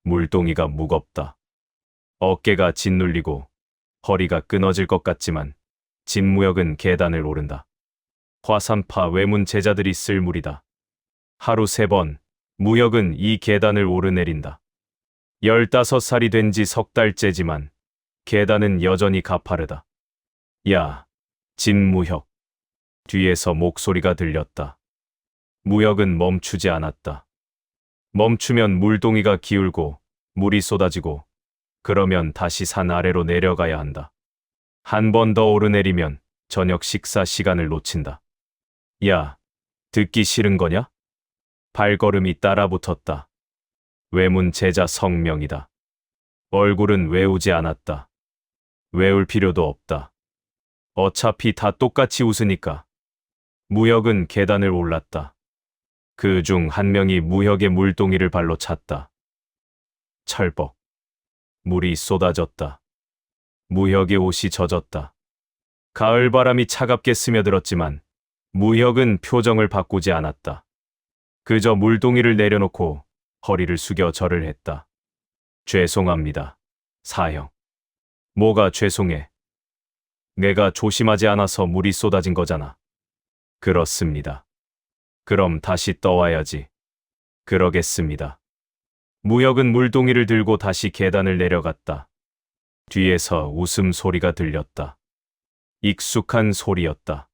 물동이가 무겁다. 어깨가 짓눌리고 허리가 끊어질 것 같지만 진무혁은 계단을 오른다. 화산파 외문 제자들이 쓸 무리다. 하루 3번 무혁은 이 계단을 오르내린다. 15살이 된 지 3달째지만 계단은 여전히 가파르다. 야, 진무혁. 뒤에서 목소리가 들렸다. 무혁은 멈추지 않았다. 멈추면 물동이가 기울고 물이 쏟아지고 그러면 다시 산 아래로 내려가야 한다. 한 번 더 오르내리면 저녁 식사 시간을 놓친다. 야, 듣기 싫은 거냐? 발걸음이 따라붙었다. 외문 제자 성명이다. 얼굴은 외우지 않았다. 외울 필요도 없다. 어차피 다 똑같이 웃으니까. 무혁은 계단을 올랐다. 그 중 한 명이 무혁의 물동이를 발로 찼다. 철벅. 물이 쏟아졌다. 무혁의 옷이 젖었다. 가을바람이 차갑게 스며들었지만 무혁은 표정을 바꾸지 않았다. 그저 물동이를 내려놓고 허리를 숙여 절을 했다. 죄송합니다, 사형. 뭐가 죄송해? 내가 조심하지 않아서 물이 쏟아진 거잖아. 그렇습니다. 그럼 다시 떠와야지. 그러겠습니다. 무혁은 물동이를 들고 다시 계단을 내려갔다. 뒤에서 웃음소리가 들렸다. 익숙한 소리였다.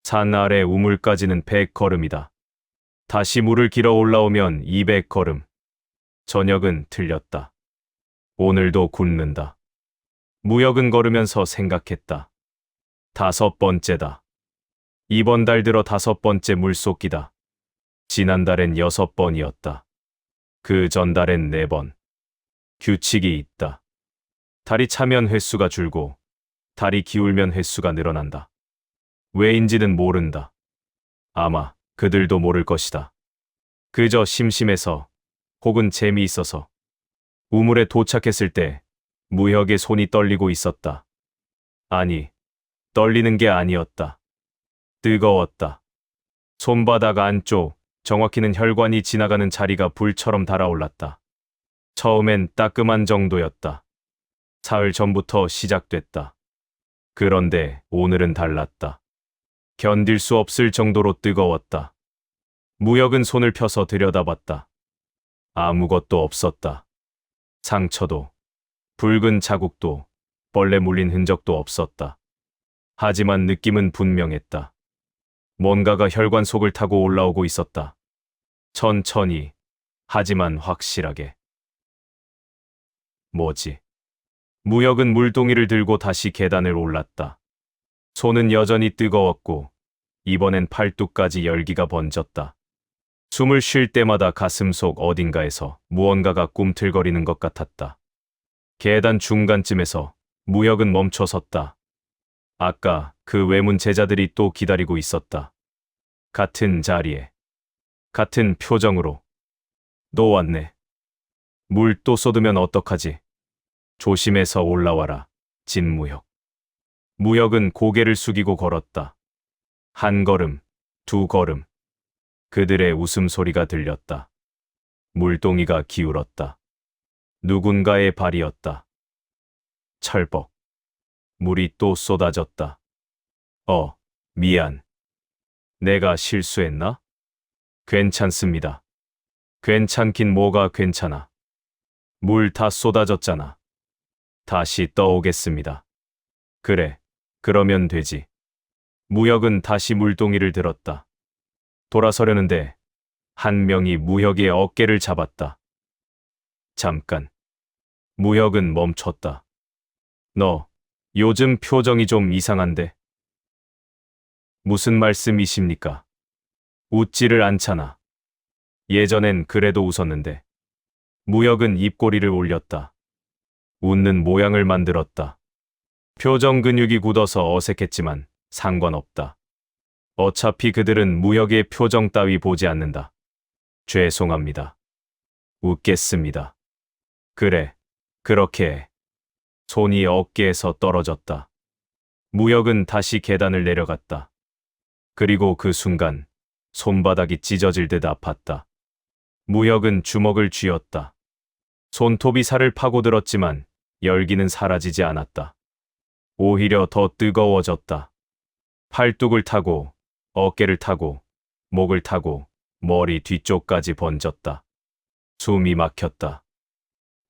산 아래 우물까지는 100걸음이다. 다시 물을 길어 올라오면 200걸음. 저녁은 틀렸다. 오늘도 굶는다. 무혁은 걸으면서 생각했다. 5번째다. 이번 달 들어 5번째 물쏟기다. 지난달엔 6번이었다. 그 전달엔 4번. 규칙이 있다. 달이 차면 횟수가 줄고 달이 기울면 횟수가 늘어난다. 왜인지는 모른다. 아마 그들도 모를 것이다. 그저 심심해서 혹은 재미있어서. 우물에 도착했을 때 무혁의 손이 떨리고 있었다. 아니, 떨리는 게 아니었다. 뜨거웠다. 손바닥 안쪽, 정확히는 혈관이 지나가는 자리가 불처럼 달아올랐다. 처음엔 따끔한 정도였다. 사흘 전부터 시작됐다. 그런데 오늘은 달랐다. 견딜 수 없을 정도로 뜨거웠다. 무혁은 손을 펴서 들여다봤다. 아무것도 없었다. 상처도, 붉은 자국도, 벌레 물린 흔적도 없었다. 하지만 느낌은 분명했다. 뭔가가 혈관 속을 타고 올라오고 있었다. 천천히, 하지만 확실하게. 뭐지? 무혁은 물동이를 들고 다시 계단을 올랐다. 손은 여전히 뜨거웠고 이번엔 팔뚝까지 열기가 번졌다. 숨을 쉴 때마다 가슴속 어딘가에서 무언가가 꿈틀거리는 것 같았다. 계단 중간쯤에서 무혁은 멈춰섰다. 아까 그 외문 제자들이 또 기다리고 있었다. 같은 자리에, 같은 표정으로. 너 왔네. 물 또 쏟으면 어떡하지? 조심해서 올라와라, 진무혁. 무혁은 고개를 숙이고 걸었다. 1걸음, 2걸음. 그들의 웃음소리가 들렸다. 물동이가 기울었다. 누군가의 발이었다. 철벅. 물이 또 쏟아졌다. 미안. 내가 실수했나? 괜찮습니다. 괜찮긴 뭐가 괜찮아. 물 다 쏟아졌잖아. 다시 떠오겠습니다. 그래, 그러면 되지. 무혁은 다시 물동이를 들었다. 돌아서려는데 한 명이 무혁의 어깨를 잡았다. 잠깐. 무혁은 멈췄다. 너, 요즘 표정이 좀 이상한데? 무슨 말씀이십니까? 웃지를 않잖아. 예전엔 그래도 웃었는데. 무혁은 입꼬리를 올렸다. 웃는 모양을 만들었다. 표정 근육이 굳어서 어색했지만 상관없다. 어차피 그들은 무혁의 표정 따위 보지 않는다. 죄송합니다. 웃겠습니다. 그래, 그렇게 해. 손이 어깨에서 떨어졌다. 무혁은 다시 계단을 내려갔다. 그리고 그 순간 손바닥이 찢어질 듯 아팠다. 무혁은 주먹을 쥐었다. 손톱이 살을 파고들었지만 열기는 사라지지 않았다. 오히려 더 뜨거워졌다. 팔뚝을 타고, 어깨를 타고, 목을 타고, 머리 뒤쪽까지 번졌다. 숨이 막혔다.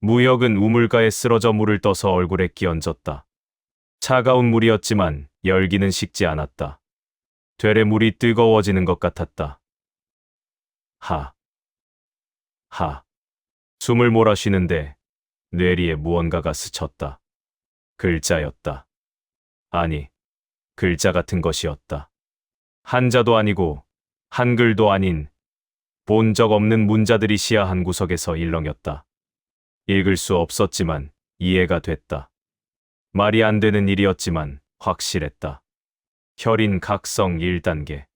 무역은 우물가에 쓰러져 물을 떠서 얼굴에 끼얹었다. 차가운 물이었지만 열기는 식지 않았다. 되레 물이 뜨거워지는 것 같았다. 하. 숨을 몰아쉬는데 뇌리에 무언가가 스쳤다. 글자였다. 아니, 글자 같은 것이었다. 한자도 아니고 한글도 아닌 본 적 없는 문자들이 시야 한 구석에서 일렁였다. 읽을 수 없었지만 이해가 됐다. 말이 안 되는 일이었지만 확실했다. 혈인 각성 1단계.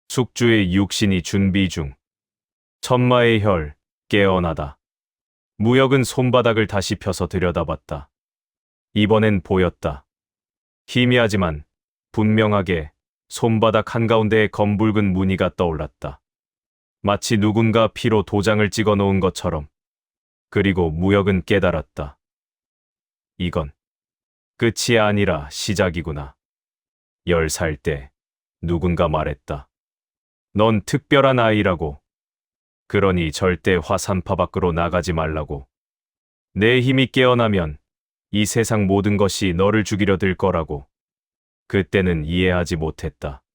숙주의 육신이 준비 중. 천마의 혈, 깨어나다. 무역은 손바닥을 다시 펴서 들여다봤다. 이번엔 보였다. 희미하지만 분명하게 손바닥 한가운데에 검붉은 무늬가 떠올랐다. 마치 누군가 피로 도장을 찍어 놓은 것처럼. 그리고 무역은 깨달았다. 이건 끝이 아니라 시작이구나. 10살 때 누군가 말했다. 넌 특별한 아이라고. 그러니 절대 화산파 밖으로 나가지 말라고. 내 힘이 깨어나면 이 세상 모든 것이 너를 죽이려 들 거라고. 그때는 이해하지 못했다.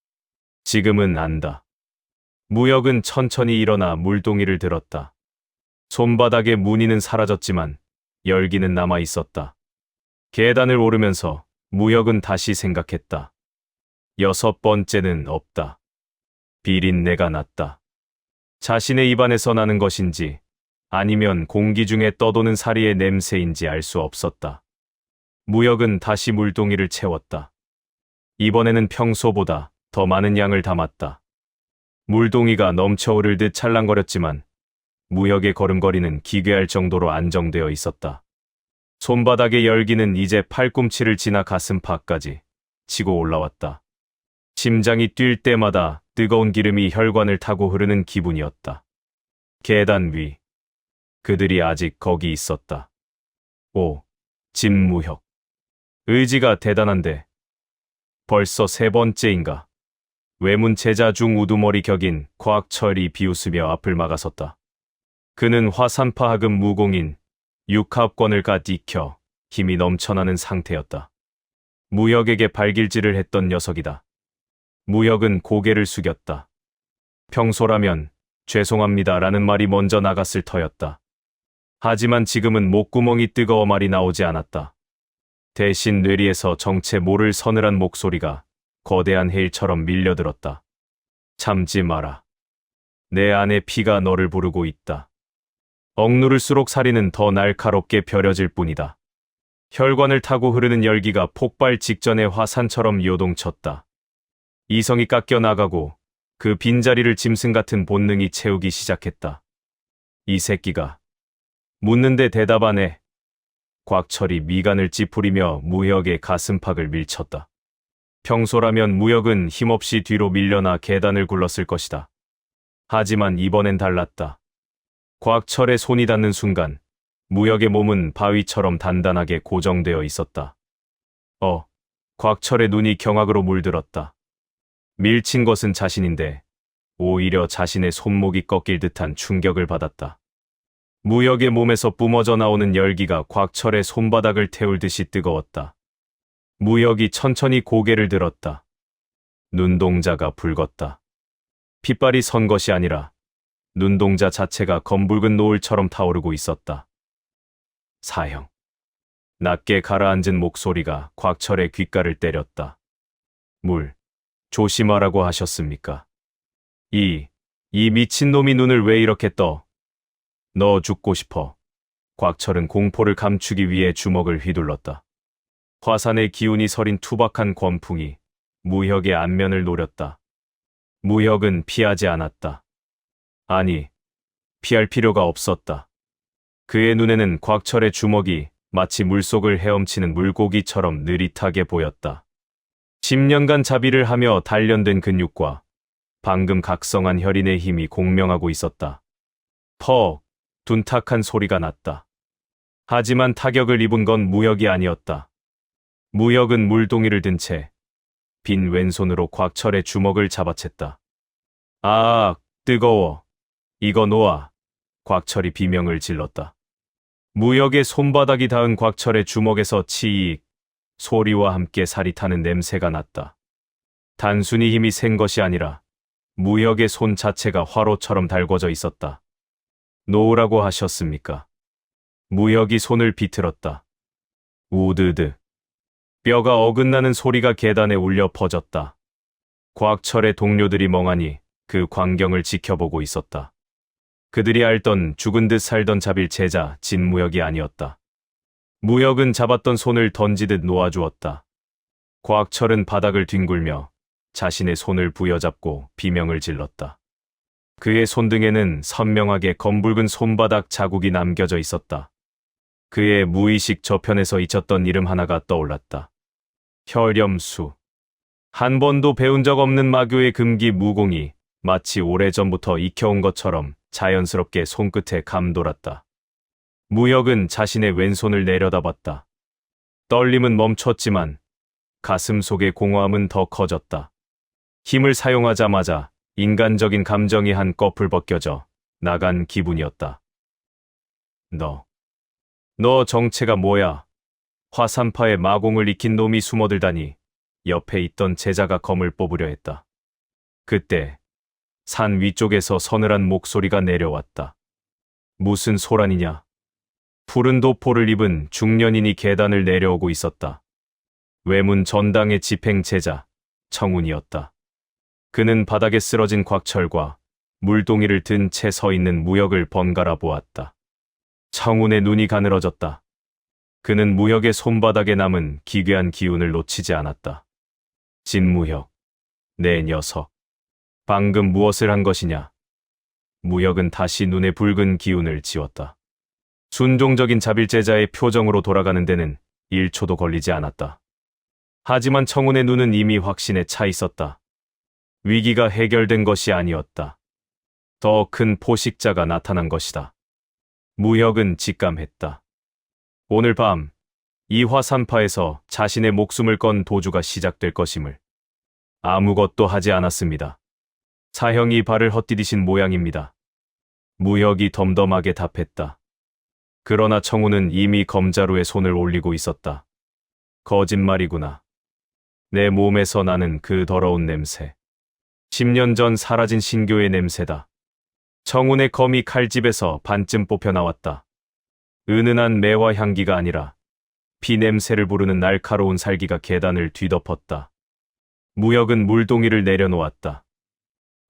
지금은 안다. 무역은 천천히 일어나 물동이를 들었다. 손바닥의 무늬는 사라졌지만 열기는 남아 있었다. 계단을 오르면서 무역은 다시 생각했다. 6번째는 없다. 비린내가 났다. 자신의 입안에서 나는 것인지 아니면 공기 중에 떠도는 사리의 냄새인지 알 수 없었다. 무역은 다시 물동이를 채웠다. 이번에는 평소보다 더 많은 양을 담았다. 물동이가 넘쳐오를 듯 찰랑거렸지만 무역의 걸음걸이는 기괴할 정도로 안정되어 있었다. 손바닥의 열기는 이제 팔꿈치를 지나 가슴팍까지 치고 올라왔다. 심장이 뛸 때마다 뜨거운 기름이 혈관을 타고 흐르는 기분이었다. 계단 위. 그들이 아직 거기 있었다. 오, 진무혁. 의지가 대단한데. 벌써 3번째인가. 외문 제자 중 우두머리 격인 곽철이 비웃으며 앞을 막아섰다. 그는 화산파 하급 무공인 6합권을 갓 익혀 힘이 넘쳐나는 상태였다. 무역에게 발길질을 했던 녀석이다. 무역은 고개를 숙였다. 평소라면 죄송합니다라는 말이 먼저 나갔을 터였다. 하지만 지금은 목구멍이 뜨거워 말이 나오지 않았다. 대신 뇌리에서 정체 모를 서늘한 목소리가 거대한 해일처럼 밀려들었다. 참지 마라. 내 안에 피가 너를 부르고 있다. 억누를수록 사리는 더 날카롭게 벼려질 뿐이다. 혈관을 타고 흐르는 열기가 폭발 직전의 화산처럼 요동쳤다. 이성이 깎여 나가고 그 빈자리를 짐승 같은 본능이 채우기 시작했다. 이 새끼가. 묻는데 대답 안 해. 곽철이 미간을 찌푸리며 무역의 가슴팍을 밀쳤다. 평소라면 무역은 힘없이 뒤로 밀려나 계단을 굴렀을 것이다. 하지만 이번엔 달랐다. 곽철의 손이 닿는 순간 무역의 몸은 바위처럼 단단하게 고정되어 있었다. 곽철의 눈이 경악으로 물들었다. 밀친 것은 자신인데 오히려 자신의 손목이 꺾일 듯한 충격을 받았다. 무역의 몸에서 뿜어져 나오는 열기가 곽철의 손바닥을 태울 듯이 뜨거웠다. 무역이 천천히 고개를 들었다. 눈동자가 붉었다. 핏발이 선 것이 아니라 눈동자 자체가 검붉은 노을처럼 타오르고 있었다. 사형. 낮게 가라앉은 목소리가 곽철의 귓가를 때렸다. 조심하라고 하셨습니까? 이 미친놈이 눈을 왜 이렇게 떠? 너 죽고 싶어. 곽철은 공포를 감추기 위해 주먹을 휘둘렀다. 화산의 기운이 서린 투박한 권풍이 무역의 안면을 노렸다. 무역은 피하지 않았다. 아니, 피할 필요가 없었다. 그의 눈에는 곽철의 주먹이 마치 물속을 헤엄치는 물고기처럼 느릿하게 보였다. 10년간 자비를 하며 단련된 근육과 방금 각성한 혈인의 힘이 공명하고 있었다. 퍽, 둔탁한 소리가 났다. 하지만 타격을 입은 건 무역이 아니었다. 무역은 물동이를 든 채 빈 왼손으로 곽철의 주먹을 잡아챘다. 아, 뜨거워. 이거 놓아. 곽철이 비명을 질렀다. 무역의 손바닥이 닿은 곽철의 주먹에서 치익 소리와 함께 살이 타는 냄새가 났다. 단순히 힘이 센 것이 아니라 무역의 손 자체가 화로처럼 달궈져 있었다. 놓으라고 하셨습니까? 무역이 손을 비틀었다. 우드드. 뼈가 어긋나는 소리가 계단에 울려 퍼졌다. 곽철의 동료들이 멍하니 그 광경을 지켜보고 있었다. 그들이 알던 죽은 듯 살던 자빌 제자 진무역이 아니었다. 무역은 잡았던 손을 던지듯 놓아주었다. 곽철은 바닥을 뒹굴며 자신의 손을 부여잡고 비명을 질렀다. 그의 손등에는 선명하게 검붉은 손바닥 자국이 남겨져 있었다. 그의 무의식 저편에서 잊혔던 이름 하나가 떠올랐다. 혈염수. 한 번도 배운 적 없는 마교의 금기 무공이 마치 오래전부터 익혀온 것처럼 자연스럽게 손끝에 감돌았다. 무역은 자신의 왼손을 내려다봤다. 떨림은 멈췄지만 가슴 속의 공허함은 더 커졌다. 힘을 사용하자마자 인간적인 감정이 한꺼풀 벗겨져 나간 기분이었다. 너 정체가 뭐야? 화산파에 마공을 익힌 놈이 숨어들다니. 옆에 있던 제자가 검을 뽑으려 했다. 그때 산 위쪽에서 서늘한 목소리가 내려왔다. 무슨 소란이냐? 푸른 도포를 입은 중년인이 계단을 내려오고 있었다. 외문 전당의 집행 제자 청운이었다. 그는 바닥에 쓰러진 곽철과 물동이를 든 채 서 있는 무역을 번갈아 보았다. 청운의 눈이 가늘어졌다. 그는 무역의 손바닥에 남은 기괴한 기운을 놓치지 않았다. 진무역, 내 녀석. 방금 무엇을 한 것이냐? 무역은 다시 눈에 붉은 기운을 지웠다. 순종적인 자빌제자의 표정으로 돌아가는 데는 1초도 걸리지 않았다. 하지만 청운의 눈은 이미 확신에 차 있었다. 위기가 해결된 것이 아니었다. 더 큰 포식자가 나타난 것이다. 무역은 직감했다. 오늘 밤 이 화산파에서 자신의 목숨을 건 도주가 시작될 것임을. 아무것도 하지 않았습니다. 사형이 발을 헛디디신 모양입니다. 무역이 덤덤하게 답했다. 그러나 청우는 이미 검자루에 손을 올리고 있었다. 거짓말이구나. 내 몸에서 나는 그 더러운 냄새. 10년 전 사라진 신교의 냄새다. 청운의 검이 칼집에서 반쯤 뽑혀 나왔다. 은은한 매화 향기가 아니라 피 냄새를 부르는 날카로운 살기가 계단을 뒤덮었다. 무역은 물동이를 내려놓았다.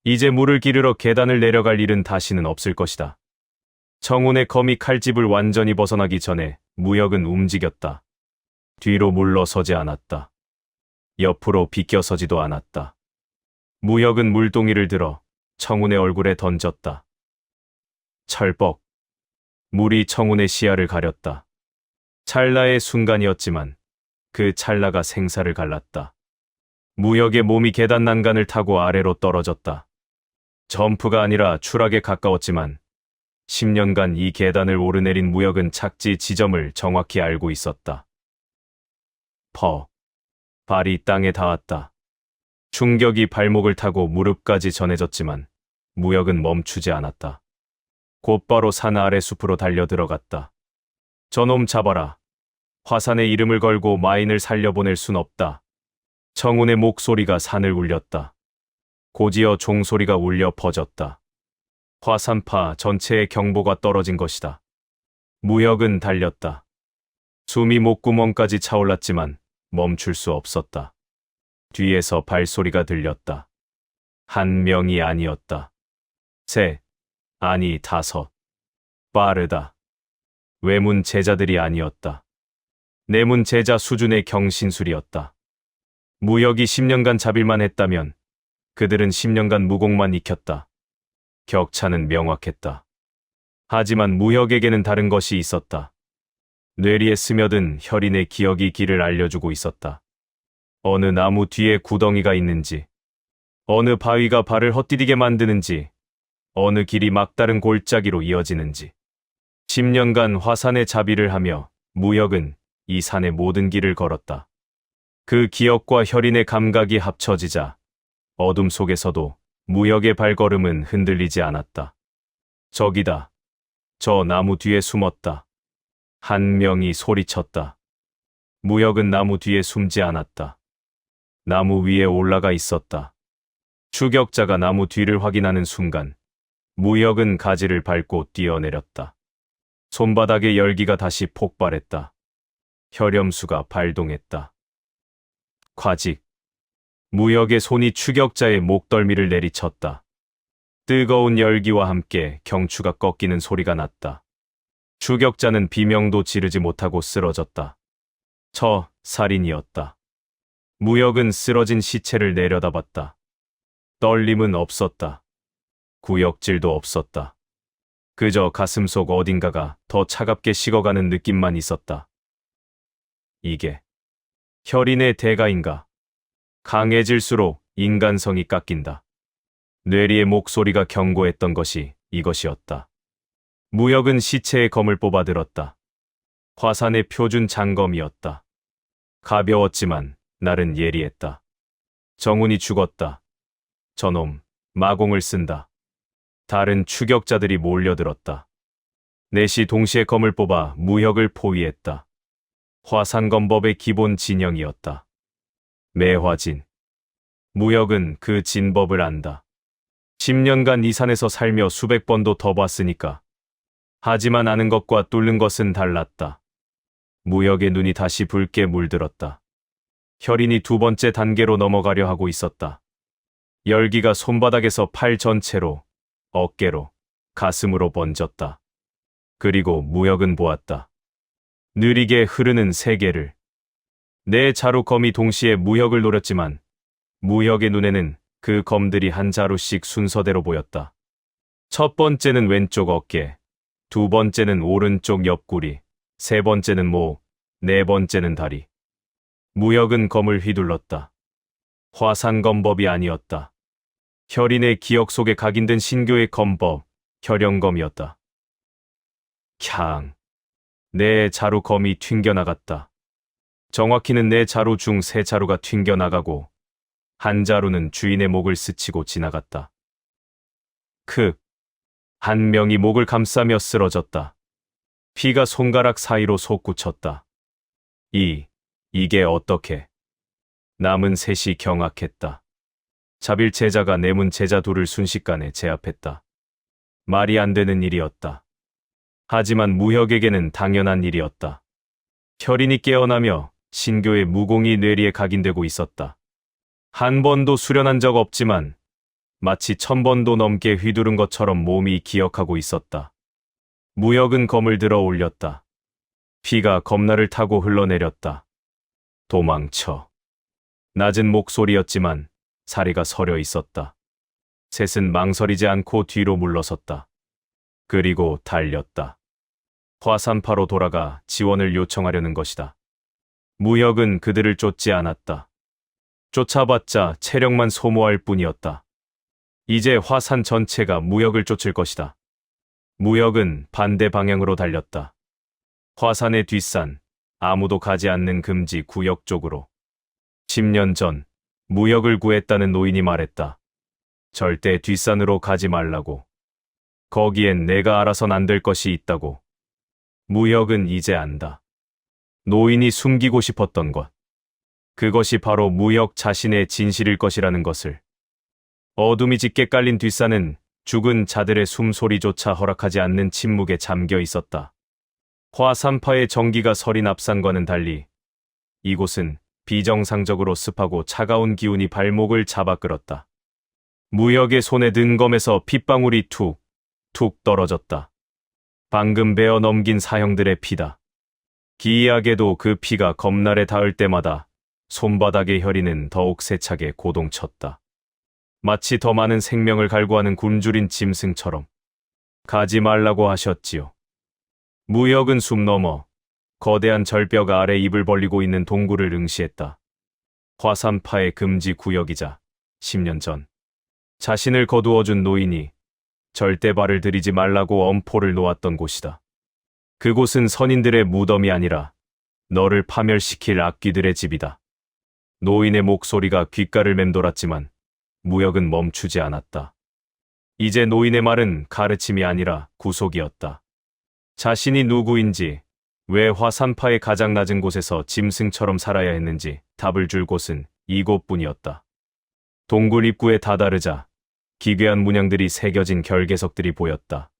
이제 물을 기르러 계단을 내려갈 일은 다시는 없을 것이다. 청운의 검이 칼집을 완전히 벗어나기 전에 무역은 움직였다. 뒤로 물러서지 않았다. 옆으로 비껴서지도 않았다. 무역은 물동이를 들어 청운의 얼굴에 던졌다. 철벅. 물이 청운의 시야를 가렸다. 찰나의 순간이었지만 그 찰나가 생사를 갈랐다. 무역의 몸이 계단 난간을 타고 아래로 떨어졌다. 점프가 아니라 추락에 가까웠지만 10년간 이 계단을 오르내린 무역은 착지 지점을 정확히 알고 있었다. 발이 땅에 닿았다. 충격이 발목을 타고 무릎까지 전해졌지만 무역은 멈추지 않았다. 곧바로 산 아래 숲으로 달려 들어갔다. 저놈 잡아라. 화산의 이름을 걸고 마인을 살려보낼 순 없다. 청운의 목소리가 산을 울렸다. 곧이어 종소리가 울려 퍼졌다. 화산파 전체의 경보가 떨어진 것이다. 무역은 달렸다. 숨이 목구멍까지 차올랐지만 멈출 수 없었다. 뒤에서 발소리가 들렸다. 한 명이 아니었다. 셋, 아니 5. 빠르다. 외문 제자들이 아니었다. 내문 제자 수준의 경신술이었다. 무역이 10년간 자빌만 했다면 그들은 10년간 무공만 익혔다. 격차는 명확했다. 하지만 무역에게는 다른 것이 있었다. 뇌리에 스며든 혈인의 기억이 길을 알려주고 있었다. 어느 나무 뒤에 구덩이가 있는지, 어느 바위가 발을 헛디디게 만드는지, 어느 길이 막다른 골짜기로 이어지는지. 10년간 화산에 자비를 하며 무역은 이 산의 모든 길을 걸었다. 그 기억과 혈인의 감각이 합쳐지자 어둠 속에서도 무역의 발걸음은 흔들리지 않았다. 저기다. 저 나무 뒤에 숨었다. 한 명이 소리쳤다. 무역은 나무 뒤에 숨지 않았다. 나무 위에 올라가 있었다. 추격자가 나무 뒤를 확인하는 순간 무역은 가지를 밟고 뛰어내렸다. 손바닥에 열기가 다시 폭발했다. 혈염수가 발동했다. 과직. 무역의 손이 추격자의 목덜미를 내리쳤다. 뜨거운 열기와 함께 경추가 꺾이는 소리가 났다. 추격자는 비명도 지르지 못하고 쓰러졌다. 저 살인이었다. 무역은 쓰러진 시체를 내려다봤다. 떨림은 없었다. 구역질도 없었다. 그저 가슴속 어딘가가 더 차갑게 식어가는 느낌만 있었다. 이게 혈인의 대가인가? 강해질수록 인간성이 깎인다. 뇌리의 목소리가 경고했던 것이 이것이었다. 무역은 시체의 검을 뽑아들었다. 화산의 표준 장검이었다. 가벼웠지만 날은 예리했다. 정훈이 죽었다. 저놈, 마공을 쓴다. 다른 추격자들이 몰려들었다. 넷이 동시에 검을 뽑아 무역을 포위했다. 화산검법의 기본 진영이었다. 매화진. 무역은 그 진법을 안다. 10년간 이 산에서 살며 수백 번도 더 봤으니까. 하지만 아는 것과 뚫는 것은 달랐다. 무역의 눈이 다시 붉게 물들었다. 혈인이 두 번째 단계로 넘어가려 하고 있었다. 열기가 손바닥에서 팔 전체로, 어깨로, 가슴으로 번졌다. 그리고 무역은 보았다. 느리게 흐르는 세계를. 네 자루 검이 동시에 무역을 노렸지만 무역의 눈에는 그 검들이 한 자루씩 순서대로 보였다. 첫 번째는 왼쪽 어깨, 두 번째는 오른쪽 옆구리, 세 번째는 목, 네 번째는 다리. 무역은 검을 휘둘렀다. 화산검법이 아니었다. 혈인의 기억 속에 각인된 신교의 검법, 혈영검이었다. 캬. 네 자루 검이 튕겨나갔다. 정확히는 네 자루 중 세 자루가 튕겨나가고 한 자루는 주인의 목을 스치고 지나갔다. 한 명이 목을 감싸며 쓰러졌다. 피가 손가락 사이로 솟구쳤다. 이게 어떻게? 남은 셋이 경악했다. 자빌 제자가 내문 제자 둘을 순식간에 제압했다. 말이 안 되는 일이었다. 하지만 무역에게는 당연한 일이었다. 혈인이 깨어나며 신교의 무공이 뇌리에 각인되고 있었다. 한 번도 수련한 적 없지만 마치 1000번도 넘게 휘두른 것처럼 몸이 기억하고 있었다. 무역은 검을 들어 올렸다. 피가 검날을 타고 흘러내렸다. 도망쳐. 낮은 목소리였지만 사리가 서려 있었다. 셋은 망설이지 않고 뒤로 물러섰다. 그리고 달렸다. 화산파로 돌아가 지원을 요청하려는 것이다. 무역은 그들을 쫓지 않았다. 쫓아봤자 체력만 소모할 뿐이었다. 이제 화산 전체가 무역을 쫓을 것이다. 무역은 반대 방향으로 달렸다. 화산의 뒷산, 아무도 가지 않는 금지 구역 쪽으로. 10년 전 무역을 구했다는 노인이 말했다. 절대 뒷산으로 가지 말라고. 거기엔 내가 알아선 안 될 것이 있다고. 무역은 이제 안다. 노인이 숨기고 싶었던 것. 그것이 바로 무역 자신의 진실일 것이라는 것을. 어둠이 짙게 깔린 뒷산은 죽은 자들의 숨소리조차 허락하지 않는 침묵에 잠겨 있었다. 화산파의 전기가 서린 앞산과는 달리 이곳은 비정상적으로 습하고 차가운 기운이 발목을 잡아 끌었다. 무역의 손에 든 검에서 핏방울이 툭 떨어졌다. 방금 베어 넘긴 사형들의 피다. 기이하게도 그 피가 검날에 닿을 때마다 손바닥의 혈이는 더욱 세차게 고동쳤다. 마치 더 많은 생명을 갈구하는 굶주린 짐승처럼. 가지 말라고 하셨지요. 무역은 숨 넘어 거대한 절벽 아래 입을 벌리고 있는 동굴을 응시했다. 화산파의 금지 구역이자 10년 전 자신을 거두어준 노인이 절대 발을 들이지 말라고 엄포를 놓았던 곳이다. 그곳은 선인들의 무덤이 아니라 너를 파멸시킬 악귀들의 집이다. 노인의 목소리가 귓가를 맴돌았지만 무역은 멈추지 않았다. 이제 노인의 말은 가르침이 아니라 구속이었다. 자신이 누구인지, 왜 화산파의 가장 낮은 곳에서 짐승처럼 살아야 했는지 답을 줄 곳은 이곳뿐이었다. 동굴 입구에 다다르자 기괴한 문양들이 새겨진 결계석들이 보였다.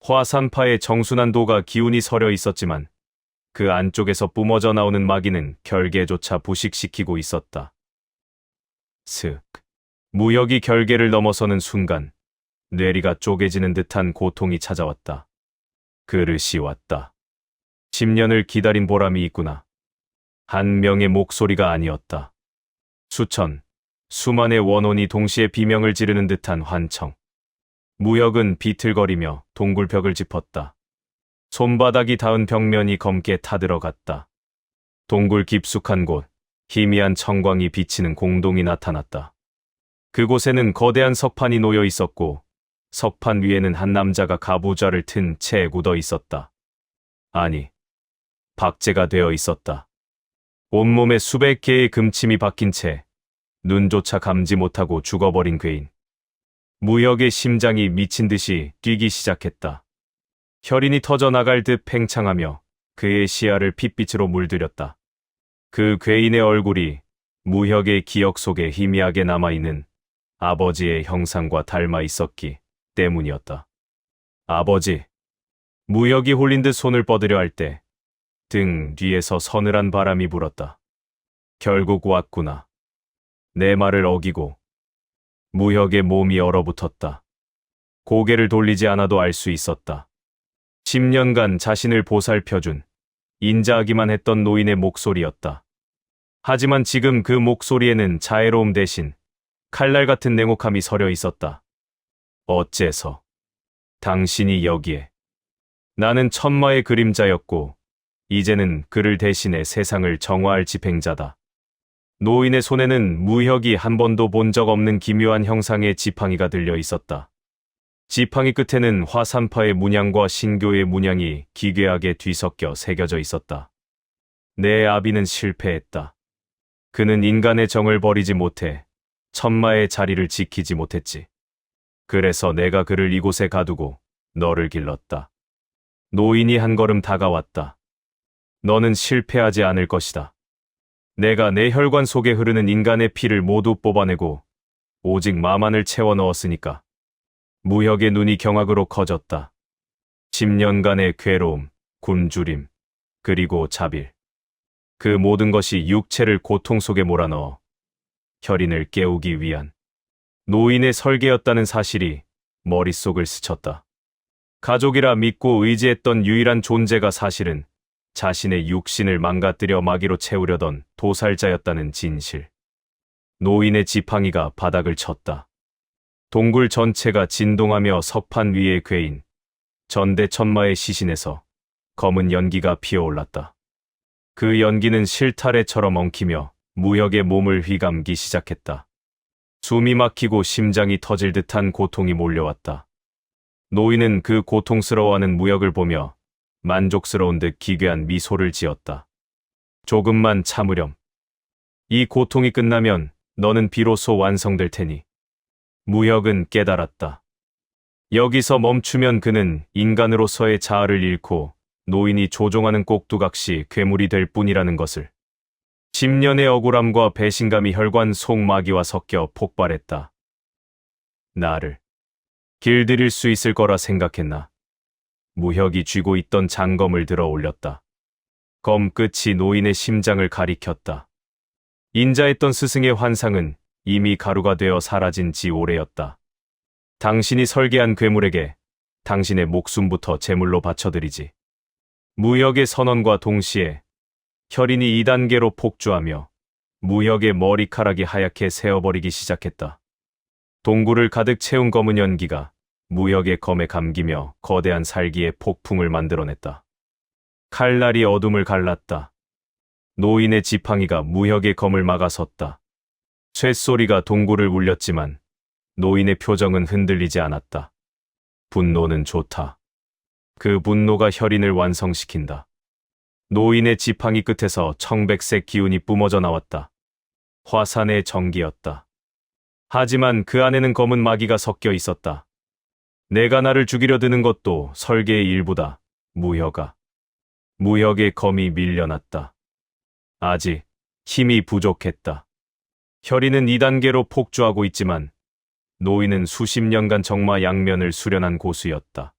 화산파의 정순한 도가 기운이 서려 있었지만 그 안쪽에서 뿜어져 나오는 마귀는 결계조차 부식시키고 있었다. 슥. 무역이 결계를 넘어서는 순간 뇌리가 쪼개지는 듯한 고통이 찾아왔다. 그릇이 왔다. 10년을 기다린 보람이 있구나. 한 명의 목소리가 아니었다. 수천, 수만의 원혼이 동시에 비명을 지르는 듯한 환청. 무역은 비틀거리며 동굴벽을 짚었다. 손바닥이 닿은 벽면이 검게 타들어갔다. 동굴 깊숙한 곳, 희미한 청광이 비치는 공동이 나타났다. 그곳에는 거대한 석판이 놓여 있었고 석판 위에는 한 남자가 가부좌를 튼 채 굳어 있었다. 아니, 박제가 되어 있었다. 온몸에 수백 개의 금침이 박힌 채 눈조차 감지 못하고 죽어버린 괴인. 무역의 심장이 미친 듯이 뛰기 시작했다. 혈인이 터져나갈 듯 팽창하며 그의 시야를 핏빛으로 물들였다. 그 괴인의 얼굴이 무역의 기억 속에 희미하게 남아있는 아버지의 형상과 닮아 있었기 때문이었다. 아버지. 무역이 홀린 듯 손을 뻗으려 할 때 등 뒤에서 서늘한 바람이 불었다. 결국 왔구나. 내 말을 어기고. 무역의 몸이 얼어붙었다. 고개를 돌리지 않아도 알 수 있었다. 10년간 자신을 보살펴준, 인자하기만 했던 노인의 목소리였다. 하지만 지금 그 목소리에는 자애로움 대신 칼날 같은 냉혹함이 서려 있었다. 어째서? 당신이 여기에. 나는 천마의 그림자였고 이제는 그를 대신해 세상을 정화할 집행자다. 노인의 손에는 무혁이 한 번도 본 적 없는 기묘한 형상의 지팡이가 들려 있었다. 지팡이 끝에는 화산파의 문양과 신교의 문양이 기괴하게 뒤섞여 새겨져 있었다. 내 아비는 실패했다. 그는 인간의 정을 버리지 못해 천마의 자리를 지키지 못했지. 그래서 내가 그를 이곳에 가두고 너를 길렀다. 노인이 한 걸음 다가왔다. 너는 실패하지 않을 것이다. 내가 내 혈관 속에 흐르는 인간의 피를 모두 뽑아내고 오직 마만을 채워 넣었으니까. 무혁의 눈이 경악으로 커졌다. 10년간의 괴로움, 굶주림, 그리고 자빌. 그 모든 것이 육체를 고통 속에 몰아넣어 혈인을 깨우기 위한 노인의 설계였다는 사실이 머릿속을 스쳤다. 가족이라 믿고 의지했던 유일한 존재가 사실은 자신의 육신을 망가뜨려 마귀로 채우려던 도살자였다는 진실. 노인의 지팡이가 바닥을 쳤다. 동굴 전체가 진동하며 석판 위의 괴인, 전대천마의 시신에서 검은 연기가 피어올랐다. 그 연기는 실타래처럼 엉키며 무역의 몸을 휘감기 시작했다. 숨이 막히고 심장이 터질 듯한 고통이 몰려왔다. 노인은 그 고통스러워하는 무역을 보며 만족스러운 듯 기괴한 미소를 지었다. 조금만 참으렴. 이 고통이 끝나면 너는 비로소 완성될 테니. 무역은 깨달았다. 여기서 멈추면 그는 인간으로서의 자아를 잃고 노인이 조종하는 꼭두각시 괴물이 될 뿐이라는 것을. 10년의 억울함과 배신감이 혈관 속 마귀와 섞여 폭발했다. 나를 길들일 수 있을 거라 생각했나? 무혁이 쥐고 있던 장검을 들어 올렸다. 검 끝이 노인의 심장을 가리켰다. 인자했던 스승의 환상은 이미 가루가 되어 사라진 지 오래였다. 당신이 설계한 괴물에게 당신의 목숨부터 제물로 바쳐드리지. 무혁의 선언과 동시에 혈인이 2단계로 폭주하며 무혁의 머리카락이 하얗게 새어버리기 시작했다. 동굴을 가득 채운 검은 연기가 무혁의 검에 감기며 거대한 살기의 폭풍을 만들어냈다. 칼날이 어둠을 갈랐다. 노인의 지팡이가 무혁의 검을 막아섰다. 쇳소리가 동굴을 울렸지만 노인의 표정은 흔들리지 않았다. 분노는 좋다. 그 분노가 혈인을 완성시킨다. 노인의 지팡이 끝에서 청백색 기운이 뿜어져 나왔다. 화산의 전기였다. 하지만 그 안에는 검은 마귀가 섞여 있었다. 내가 나를 죽이려 드는 것도 설계의 일부다. 무혁아. 무혁의 검이 밀려났다. 아직 힘이 부족했다. 혈인은 2단계로 폭주하고 있지만 노인은 수십 년간 정마 양면을 수련한 고수였다.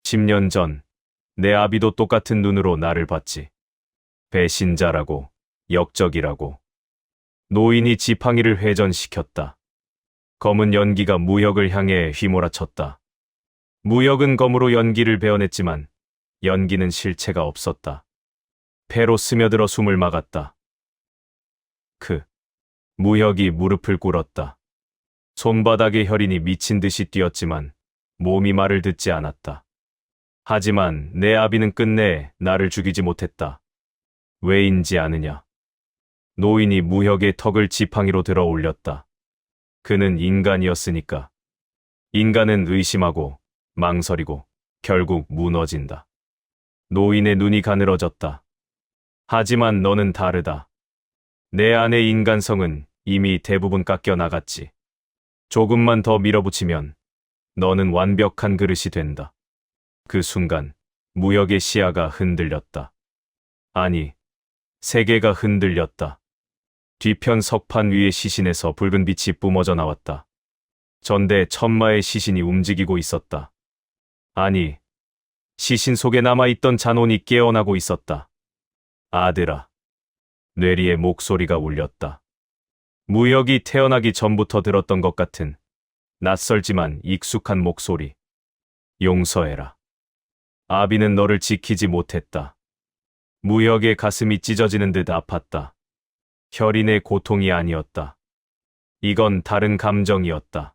10년 전 내 아비도 똑같은 눈으로 나를 봤지. 배신자라고, 역적이라고. 노인이 지팡이를 회전시켰다. 검은 연기가 무혁을 향해 휘몰아쳤다. 무혁은 검으로 연기를 베어냈지만 연기는 실체가 없었다. 폐로 스며들어 숨을 막았다. 무혁이 무릎을 꿇었다. 손바닥에 혈인이 미친 듯이 뛰었지만 몸이 말을 듣지 않았다. 하지만 내 아비는 끝내 나를 죽이지 못했다. 왜인지 아느냐? 노인이 무혁의 턱을 지팡이로 들어 올렸다. 그는 인간이었으니까. 인간은 의심하고 망설이고 결국 무너진다. 노인의 눈이 가늘어졌다. 하지만 너는 다르다. 내 안의 인간성은 이미 대부분 깎여 나갔지. 조금만 더 밀어붙이면 너는 완벽한 그릇이 된다. 그 순간 무혁의 시야가 흔들렸다. 아니, 세계가 흔들렸다. 뒤편 석판 위의 시신에서 붉은 빛이 뿜어져 나왔다. 전대 천마의 시신이 움직이고 있었다. 아니, 시신 속에 남아있던 잔혼이 깨어나고 있었다. 아들아. 뇌리의 목소리가 울렸다. 무혁이 태어나기 전부터 들었던 것 같은 낯설지만 익숙한 목소리. 용서해라. 아비는 너를 지키지 못했다. 무혁의 가슴이 찢어지는 듯 아팠다. 혈인의 고통이 아니었다. 이건 다른 감정이었다.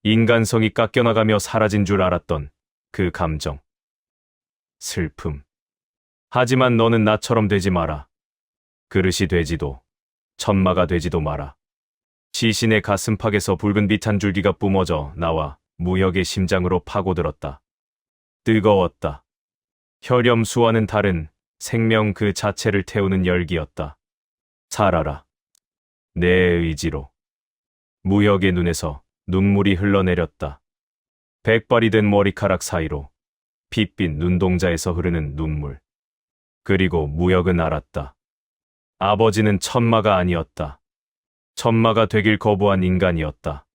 인간성이 깎여나가며 사라진 줄 알았던 그 감정. 슬픔. 하지만 너는 나처럼 되지 마라. 그릇이 되지도, 천마가 되지도 마라. 시신의 가슴팍에서 붉은 빛 한 줄기가 뿜어져 나와 무혁의 심장으로 파고들었다. 뜨거웠다. 혈염수와는 다른 생명 그 자체를 태우는 열기였다. 살아라. 내 의지로. 무혁의 눈에서 눈물이 흘러내렸다. 백발이 된 머리카락 사이로 핏빛 눈동자에서 흐르는 눈물. 그리고 무혁은 알았다. 아버지는 천마가 아니었다. 천마가 되길 거부한 인간이었다.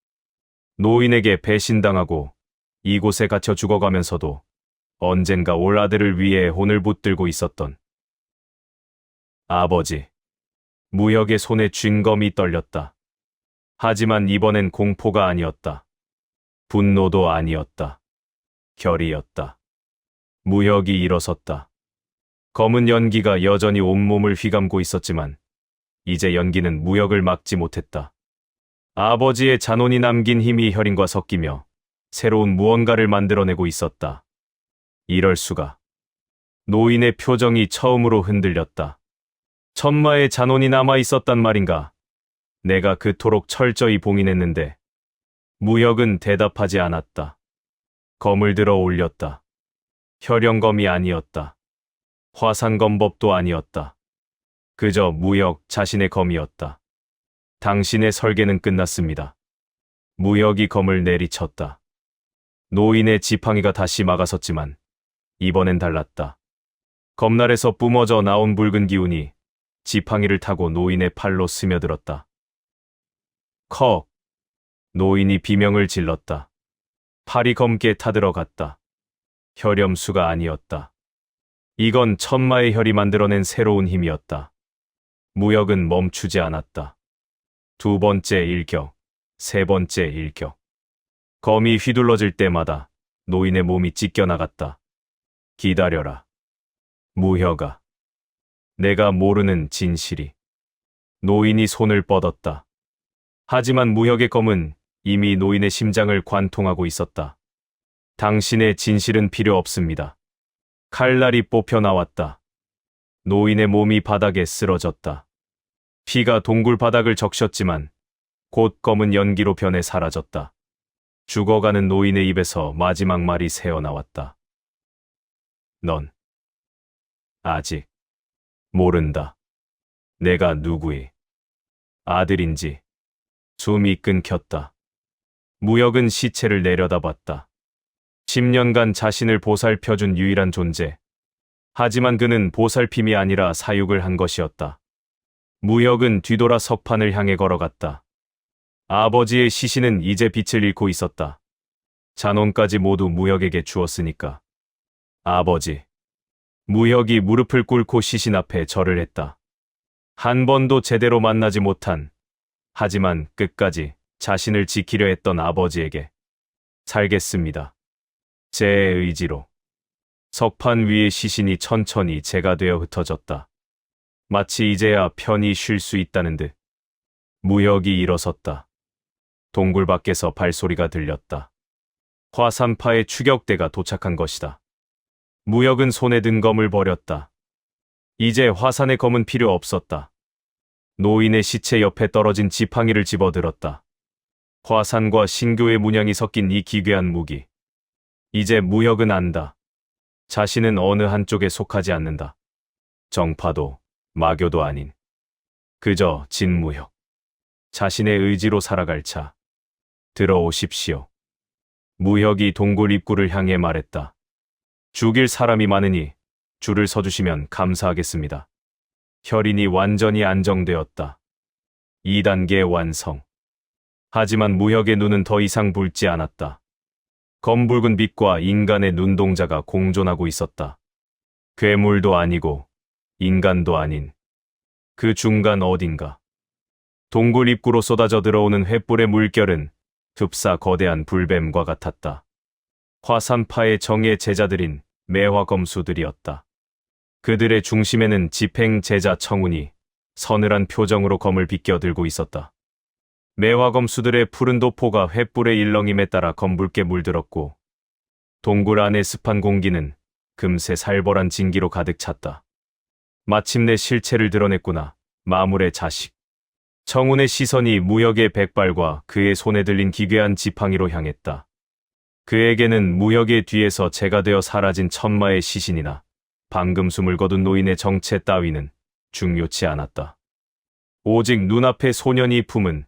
노인에게 배신당하고 이곳에 갇혀 죽어가면서도 언젠가 올 아들을 위해 혼을 붙들고 있었던 아버지. 무혁의 손에 쥔검이 떨렸다. 하지만 이번엔 공포가 아니었다. 분노도 아니었다. 결이었다. 무혁이 일어섰다. 검은 연기가 여전히 온몸을 휘감고 있었지만 이제 연기는 무혁을 막지 못했다. 아버지의 잔혼이 남긴 힘이 혈인과 섞이며 새로운 무언가를 만들어내고 있었다. 이럴 수가. 노인의 표정이 처음으로 흔들렸다. 천마의 잔혼이 남아 있었단 말인가? 내가 그토록 철저히 봉인했는데. 무혁은 대답하지 않았다. 검을 들어 올렸다. 혈연검이 아니었다. 화산검법도 아니었다. 그저 무혁 자신의 검이었다. 당신의 설계는 끝났습니다. 무혁이 검을 내리쳤다. 노인의 지팡이가 다시 막아섰지만 이번엔 달랐다. 검날에서 뿜어져 나온 붉은 기운이 지팡이를 타고 노인의 팔로 스며들었다. 컥! 노인이 비명을 질렀다. 팔이 검게 타들어갔다. 혈염수가 아니었다. 이건 천마의 혈이 만들어낸 새로운 힘이었다. 무혁은 멈추지 않았다. 두 번째 일격, 세 번째 일격. 검이 휘둘러질 때마다 노인의 몸이 찢겨나갔다. 기다려라. 무혁아. 내가 모르는 진실이. 노인이 손을 뻗었다. 하지만 무혁의 검은 이미 노인의 심장을 관통하고 있었다. 당신의 진실은 필요 없습니다. 칼날이 뽑혀 나왔다. 노인의 몸이 바닥에 쓰러졌다. 피가 동굴 바닥을 적셨지만 곧 검은 연기로 변해 사라졌다. 죽어가는 노인의 입에서 마지막 말이 새어나왔다. 넌 아직 모른다. 내가 누구의 아들인지. 숨이 끊겼다. 무역은 시체를 내려다봤다. 10년간 자신을 보살펴준 유일한 존재. 하지만 그는 보살핌이 아니라 사육을 한 것이었다. 무역은 뒤돌아 석판을 향해 걸어갔다. 아버지의 시신은 이제 빛을 잃고 있었다. 잔혼까지 모두 무역에게 주었으니까. 아버지. 무역이 무릎을 꿇고 시신 앞에 절을 했다. 한 번도 제대로 만나지 못한, 하지만 끝까지 자신을 지키려 했던 아버지에게. 살겠습니다. 제 의지로. 석판 위의 시신이 천천히 재가 되어 흩어졌다. 마치 이제야 편히 쉴 수 있다는 듯. 무역이 일어섰다. 동굴 밖에서 발소리가 들렸다. 화산파의 추격대가 도착한 것이다. 무역은 손에 든 검을 버렸다. 이제 화산의 검은 필요 없었다. 노인의 시체 옆에 떨어진 지팡이를 집어들었다. 화산과 신교의 문양이 섞인 이 기괴한 무기. 이제 무역은 안다. 자신은 어느 한쪽에 속하지 않는다. 정파도 마교도 아닌 그저 진무역. 자신의 의지로 살아갈 차. 들어오십시오. 무역이 동굴 입구를 향해 말했다. 죽일 사람이 많으니 줄을 서주시면 감사하겠습니다. 혈인이 완전히 안정되었다. 2단계 완성. 하지만 무역의 눈은 더 이상 붉지 않았다. 검붉은 빛과 인간의 눈동자가 공존하고 있었다. 괴물도 아니고 인간도 아닌 그 중간 어딘가. 동굴 입구로 쏟아져 들어오는 횃불의 물결은 흡사 거대한 불뱀과 같았다. 화산파의 정예 제자들인 매화검수들이었다. 그들의 중심에는 집행 제자 청운이 서늘한 표정으로 검을 비껴 들고 있었다. 매화검수들의 푸른 도포가 횃불의 일렁임에 따라 검붉게 물들었고 동굴 안의 습한 공기는 금세 살벌한 진기로 가득 찼다. 마침내 실체를 드러냈구나. 마물의 자식. 청운의 시선이 무역의 백발과 그의 손에 들린 기괴한 지팡이로 향했다. 그에게는 무역의 뒤에서 재가 되어 사라진 천마의 시신이나 방금 숨을 거둔 노인의 정체 따위는 중요치 않았다. 오직 눈앞의 소년이 품은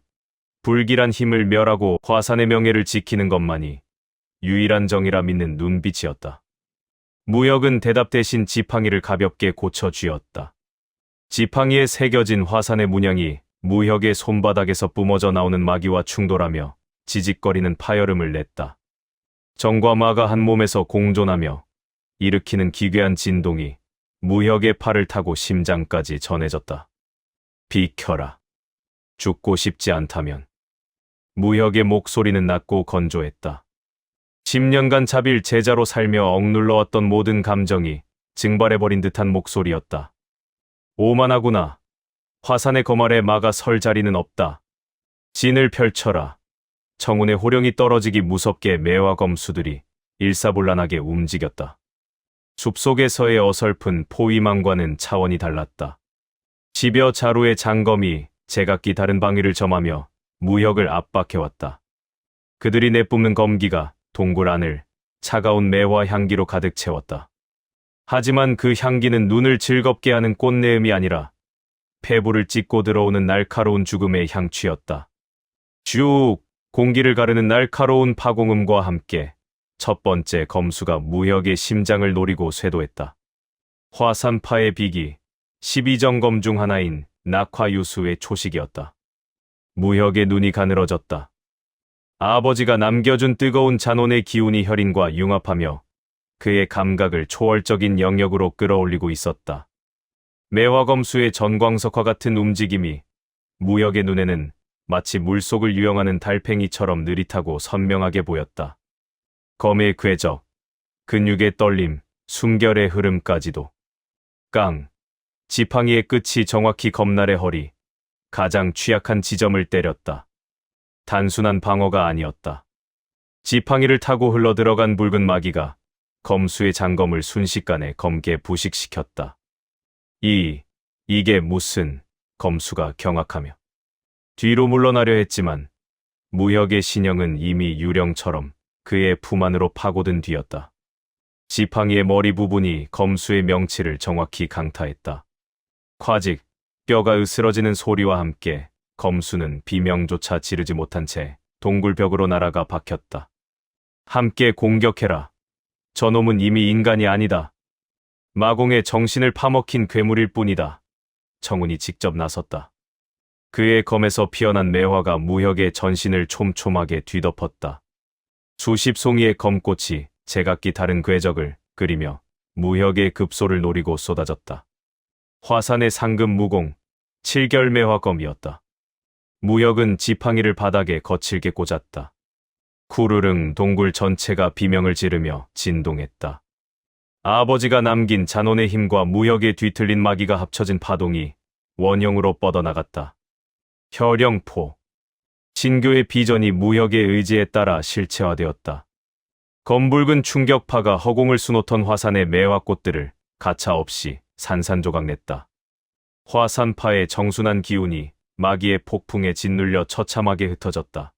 불길한 힘을 멸하고 화산의 명예를 지키는 것만이 유일한 정이라 믿는 눈빛이었다. 무역은 대답 대신 지팡이를 가볍게 고쳐 쥐었다. 지팡이에 새겨진 화산의 문양이 무역의 손바닥에서 뿜어져 나오는 마귀와 충돌하며 지직거리는 파열음을 냈다. 정과 마가 한 몸에서 공존하며 일으키는 기괴한 진동이 무역의 팔을 타고 심장까지 전해졌다. 비켜라. 죽고 싶지 않다면. 무역의 목소리는 낮고 건조했다. 10년간 자빌 제자로 살며 억눌러왔던 모든 감정이 증발해버린 듯한 목소리였다. 오만하구나. 화산의 검 아래 마가 설 자리는 없다. 진을 펼쳐라. 청운의 호령이 떨어지기 무섭게 매화검수들이 일사불란하게 움직였다. 숲속에서의 어설픈 포위망과는 차원이 달랐다. 집여 자루의 장검이 제각기 다른 방위를 점하며 무역을 압박해왔다. 그들이 내뿜는 검기가 동굴 안을 차가운 매화 향기로 가득 채웠다. 하지만 그 향기는 눈을 즐겁게 하는 꽃내음이 아니라 폐부를 찢고 들어오는 날카로운 죽음의 향취였다. 쭉 공기를 가르는 날카로운 파공음과 함께 첫 번째 검수가 무역의 심장을 노리고 쇄도했다. 화산파의 비기, 12정검 중 하나인 낙화유수의 초식이었다. 무역의 눈이 가늘어졌다. 아버지가 남겨준 뜨거운 잔혼의 기운이 혈인과 융합하며 그의 감각을 초월적인 영역으로 끌어올리고 있었다. 매화검수의 전광석화 같은 움직임이 무역의 눈에는 마치 물속을 유영하는 달팽이처럼 느릿하고 선명하게 보였다. 검의 궤적, 근육의 떨림, 숨결의 흐름까지도. 깡, 지팡이의 끝이 정확히 검날의 허리, 가장 취약한 지점을 때렸다. 단순한 방어가 아니었다. 지팡이를 타고 흘러들어간 붉은 마귀가 검수의 장검을 순식간에 검게 부식시켰다. 이게 무슨, 검수가 경악하며 뒤로 물러나려 했지만 무역의 신형은 이미 유령처럼 그의 품 안으로 파고든 뒤였다. 지팡이의 머리 부분이 검수의 명치를 정확히 강타했다. 콰직, 뼈가 으스러지는 소리와 함께 검수는 비명조차 지르지 못한 채 동굴벽으로 날아가 박혔다. 함께 공격해라. 저놈은 이미 인간이 아니다. 마공의 정신을 파먹힌 괴물일 뿐이다. 청운이 직접 나섰다. 그의 검에서 피어난 매화가 무혁의 전신을 촘촘하게 뒤덮었다. 수십 송이의 검꽃이 제각기 다른 궤적을 그리며 무혁의 급소를 노리고 쏟아졌다. 화산의 상급 무공, 7결 매화검이었다. 무혁은 지팡이를 바닥에 거칠게 꽂았다. 쿠르릉 동굴 전체가 비명을 지르며 진동했다. 아버지가 남긴 잔원의 힘과 무혁의 뒤틀린 마기가 합쳐진 파동이 원형으로 뻗어나갔다. 혈령포. 진교의 비전이 무혁의 의지에 따라 실체화되었다. 검붉은 충격파가 허공을 수놓던 화산의 매화꽃들을 가차없이 산산조각냈다. 화산파의 정순한 기운이 마기의 폭풍에 짓눌려 처참하게 흩어졌다.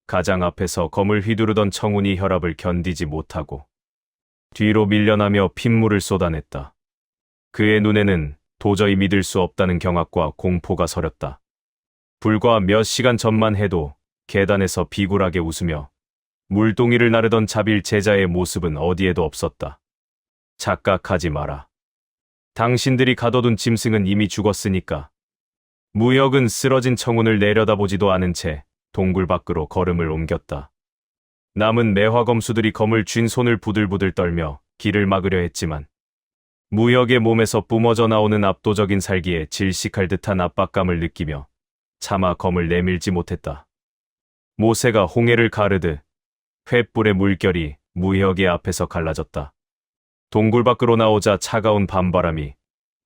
가장 앞에서 검을 휘두르던 청운이 혈압을 견디지 못하고 뒤로 밀려나며 핏물을 쏟아냈다. 그의 눈에는 도저히 믿을 수 없다는 경악과 공포가 서렸다. 불과 몇 시간 전만 해도 계단에서 비굴하게 웃으며 물동이를 나르던 자빌 제자의 모습은 어디에도 없었다. 착각하지 마라. 당신들이 가둬둔 짐승은 이미 죽었으니까. 무혁은 쓰러진 청운을 내려다보지도 않은 채 동굴 밖으로 걸음을 옮겼다. 남은 매화검수들이 검을 쥔 손을 부들부들 떨며 길을 막으려 했지만 무혁의 몸에서 뿜어져 나오는 압도적인 살기에 질식할 듯한 압박감을 느끼며 차마 검을 내밀지 못했다. 모세가 홍해를 가르듯 횃불의 물결이 무혁의 앞에서 갈라졌다. 동굴 밖으로 나오자 차가운 밤바람이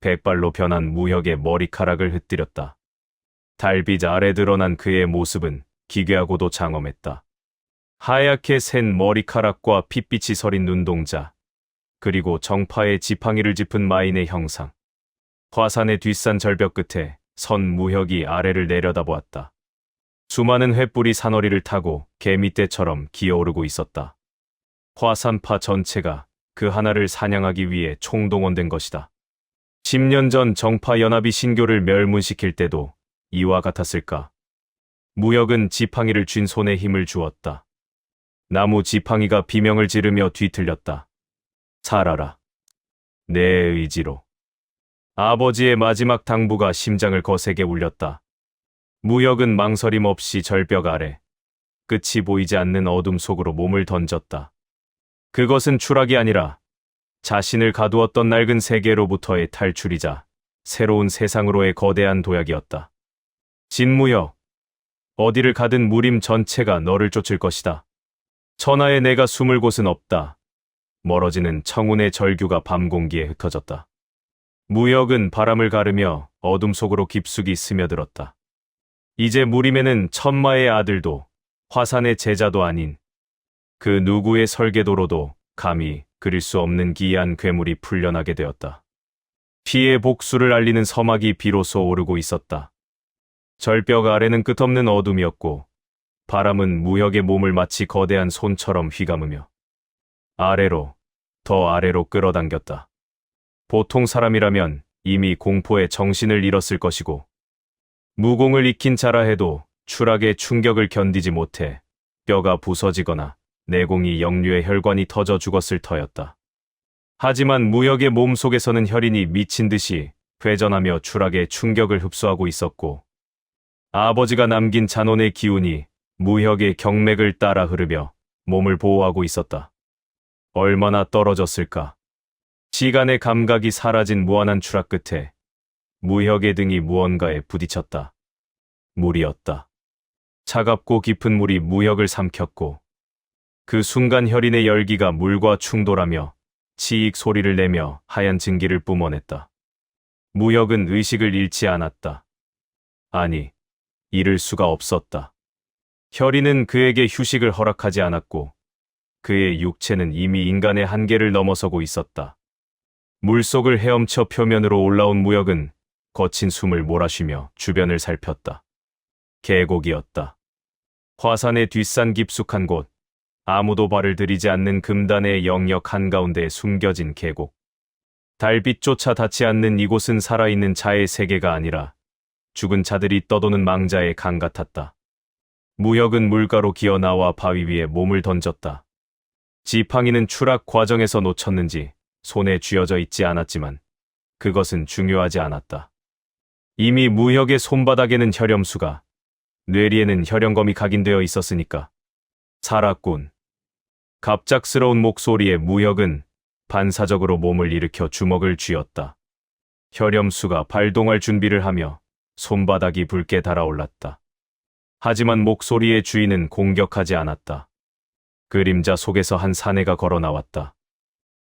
백발로 변한 무혁의 머리카락을 흩뜨렸다. 달빛 아래 드러난 그의 모습은 기괴하고도 장엄했다. 하얗게 샌 머리카락과 핏빛이 서린 눈동자, 그리고 정파의 지팡이를 짚은 마인의 형상. 화산의 뒷산 절벽 끝에 선 무혁이 아래를 내려다보았다. 수많은 횃불이 산허리를 타고 개미떼처럼 기어오르고 있었다. 화산파 전체가 그 하나를 사냥하기 위해 총동원된 것이다. 10년 전 정파연합이 신교를 멸문시킬 때도 이와 같았을까? 무혁은 지팡이를 쥔 손에 힘을 주었다. 나무 지팡이가 비명을 지르며 뒤틀렸다. 살아라. 내 의지로. 아버지의 마지막 당부가 심장을 거세게 울렸다. 무혁은 망설임 없이 절벽 아래 끝이 보이지 않는 어둠 속으로 몸을 던졌다. 그것은 추락이 아니라 자신을 가두었던 낡은 세계로부터의 탈출이자 새로운 세상으로의 거대한 도약이었다. 진무혁, 어디를 가든 무림 전체가 너를 쫓을 것이다. 천하에 내가 숨을 곳은 없다. 멀어지는 청운의 절규가 밤 공기에 흩어졌다. 무혁은 바람을 가르며 어둠 속으로 깊숙이 스며들었다. 이제 무림에는 천마의 아들도 화산의 제자도 아닌 그 누구의 설계도로도 감히 그릴 수 없는 기이한 괴물이 풀려나게 되었다. 피의 복수를 알리는 서막이 비로소 오르고 있었다. 절벽 아래는 끝없는 어둠이었고 바람은 무혁의 몸을 마치 거대한 손처럼 휘감으며 아래로, 더 아래로 끌어당겼다. 보통 사람이라면 이미 공포에 정신을 잃었을 것이고 무공을 익힌 자라 해도 추락의 충격을 견디지 못해 뼈가 부서지거나 내공이 역류해 혈관이 터져 죽었을 터였다. 하지만 무혁의 몸속에서는 혈인이 미친 듯이 회전하며 추락의 충격을 흡수하고 있었고 아버지가 남긴 잔원의 기운이 무혁의 경맥을 따라 흐르며 몸을 보호하고 있었다. 얼마나 떨어졌을까? 시간의 감각이 사라진 무한한 추락 끝에 무혁의 등이 무언가에 부딪혔다. 물이었다. 차갑고 깊은 물이 무혁을 삼켰고 그 순간 혈인의 열기가 물과 충돌하며 치익 소리를 내며 하얀 증기를 뿜어냈다. 무혁은 의식을 잃지 않았다. 아니, 잃을 수가 없었다. 혈인은 그에게 휴식을 허락하지 않았고 그의 육체는 이미 인간의 한계를 넘어서고 있었다. 물속을 헤엄쳐 표면으로 올라온 무혁은 거친 숨을 몰아쉬며 주변을 살폈다. 계곡이었다. 화산의 뒷산 깊숙한 곳, 아무도 발을 들이지 않는 금단의 영역 한가운데에 숨겨진 계곡. 달빛조차 닿지 않는 이곳은 살아있는 자의 세계가 아니라 죽은 자들이 떠도는 망자의 강 같았다. 무혁은 물가로 기어 나와 바위 위에 몸을 던졌다. 지팡이는 추락 과정에서 놓쳤는지 손에 쥐어져 있지 않았지만 그것은 중요하지 않았다. 이미 무혁의 손바닥에는 혈염수가, 뇌리에는 혈연검이 각인되어 있었으니까. 살았군. 갑작스러운 목소리에 무혁은 반사적으로 몸을 일으켜 주먹을 쥐었다. 혈염수가 발동할 준비를 하며 손바닥이 붉게 달아올랐다. 하지만 목소리의 주인은 공격하지 않았다. 그림자 속에서 한 사내가 걸어 나왔다.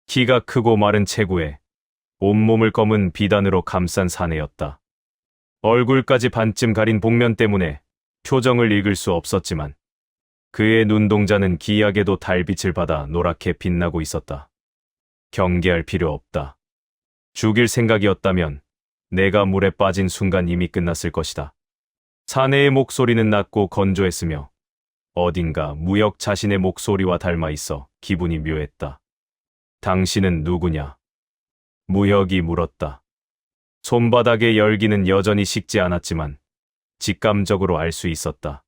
키가 크고 마른 체구에 온몸을 검은 비단으로 감싼 사내였다. 얼굴까지 반쯤 가린 복면 때문에 표정을 읽을 수 없었지만 그의 눈동자는 기이하게도 달빛을 받아 노랗게 빛나고 있었다. 경계할 필요 없다. 죽일 생각이었다면 내가 물에 빠진 순간 이미 끝났을 것이다. 사내의 목소리는 낮고 건조했으며 어딘가 무혁 자신의 목소리와 닮아 있어 기분이 묘했다. 당신은 누구냐? 무혁이 물었다. 손바닥의 열기는 여전히 식지 않았지만 직감적으로 알 수 있었다.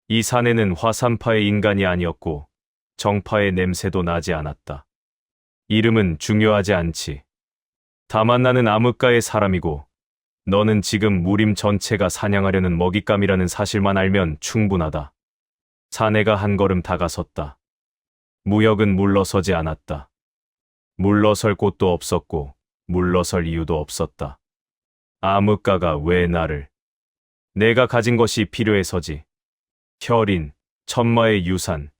이 사내는 화산파의 인간이 아니었고 정파의 냄새도 나지 않았다. 이름은 중요하지 않지. 다만 나는 암흑가의 사람이고 너는 지금 무림 전체가 사냥하려는 먹잇감이라는 사실만 알면 충분하다. 사내가 한 걸음 다가섰다. 무혁은 물러서지 않았다. 물러설 곳도 없었고 물러설 이유도 없었다. 암흑가가 왜 나를? 내가 가진 것이 필요해서지. 혈인, 천마의 유산,